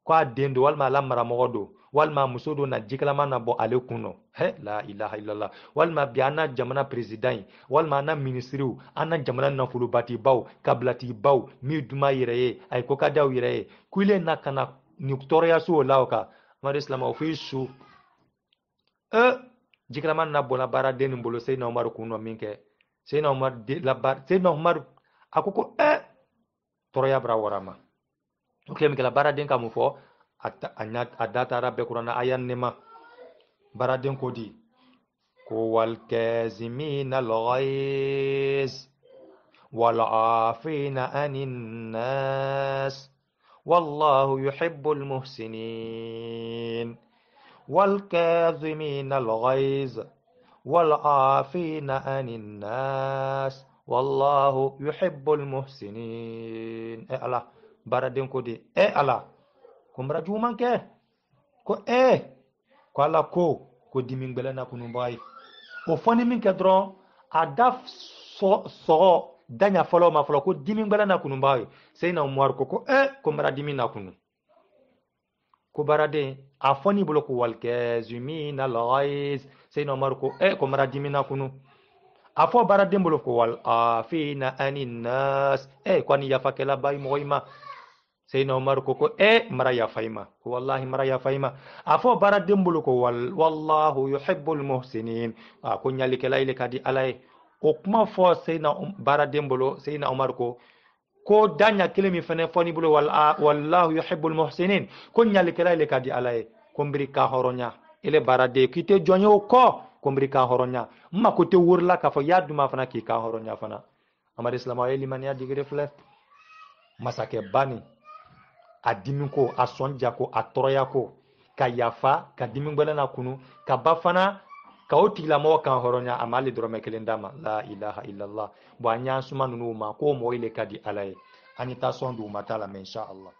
kwa dendo walma lamara mogodo walma musodo na jikalama na bo ale kuno he la ilaha illallah walma biana jamana president walma na ministriu ana jamana na fulubati baw kablati baw mi duma yireye ay ko kadaw yireye kuile na kana niktoria su lawka mar islam ofisu jikalama na bona bara den mbolo seyna umar kuno minke seyna umar de la bar seyna umar akoko toroya bra warama okay mikala baraden kamu fo adata rabbe qur'ana ayan nema baraden kodi ko wal kazimin al ghaiz wal afina anin nas wallahu yuhibbul muhsinin wal kazimin al ghaiz wal afina anin nas wallahu yuhibbul muhsinin Allah baraden ko de ala ko mbara juman ke ko ko ala ko dimin gbele na kunu bay o foni min ke dron adaf so danya folo ma folo ko dimin gbele na kunu bay seyna umar ko ko mbara dimin na kunu ko barade a foni bolo ko wal kazimin al ghaiz seyna umar ko ko mbara dimin na kunu afo barade bolo ko wal afina anin nas ko ni yafakela bay moyma Seydina Umar ko mara yafayma wallahi mara yafayma afo bara dembulu ko wallahu yuhibbul muhsinin ko nyali ke layle kadi alay o kuma fo Seydina bara dembulu Seydina Umar ko danya kilimi fene foni bulo wallahu yuhibbul muhsinin ko nyali ke layle kadi alay ko mbiri ka horonya ile bara de kite jonyo ko mbiri ka horonya ma ko te wurla ka fo yaduma fana ki ka horonya fana amari islam ay liman ya digre fle masake bani a dimi ko a sonja ko a tɔrɔya ko ka yafa ka dimi gbɛlɛna kunu ka ba fana ka o tigilamɔgɔ kan hɔrɔnya a ma hali dɔrɔmɛ kelen d'a ma la ilaha illallah bon an y'an suma ninnu ma k'o mɔgɔ ile ka di ala ye an ye taa sɔn d'u ma t'a la mais inshallah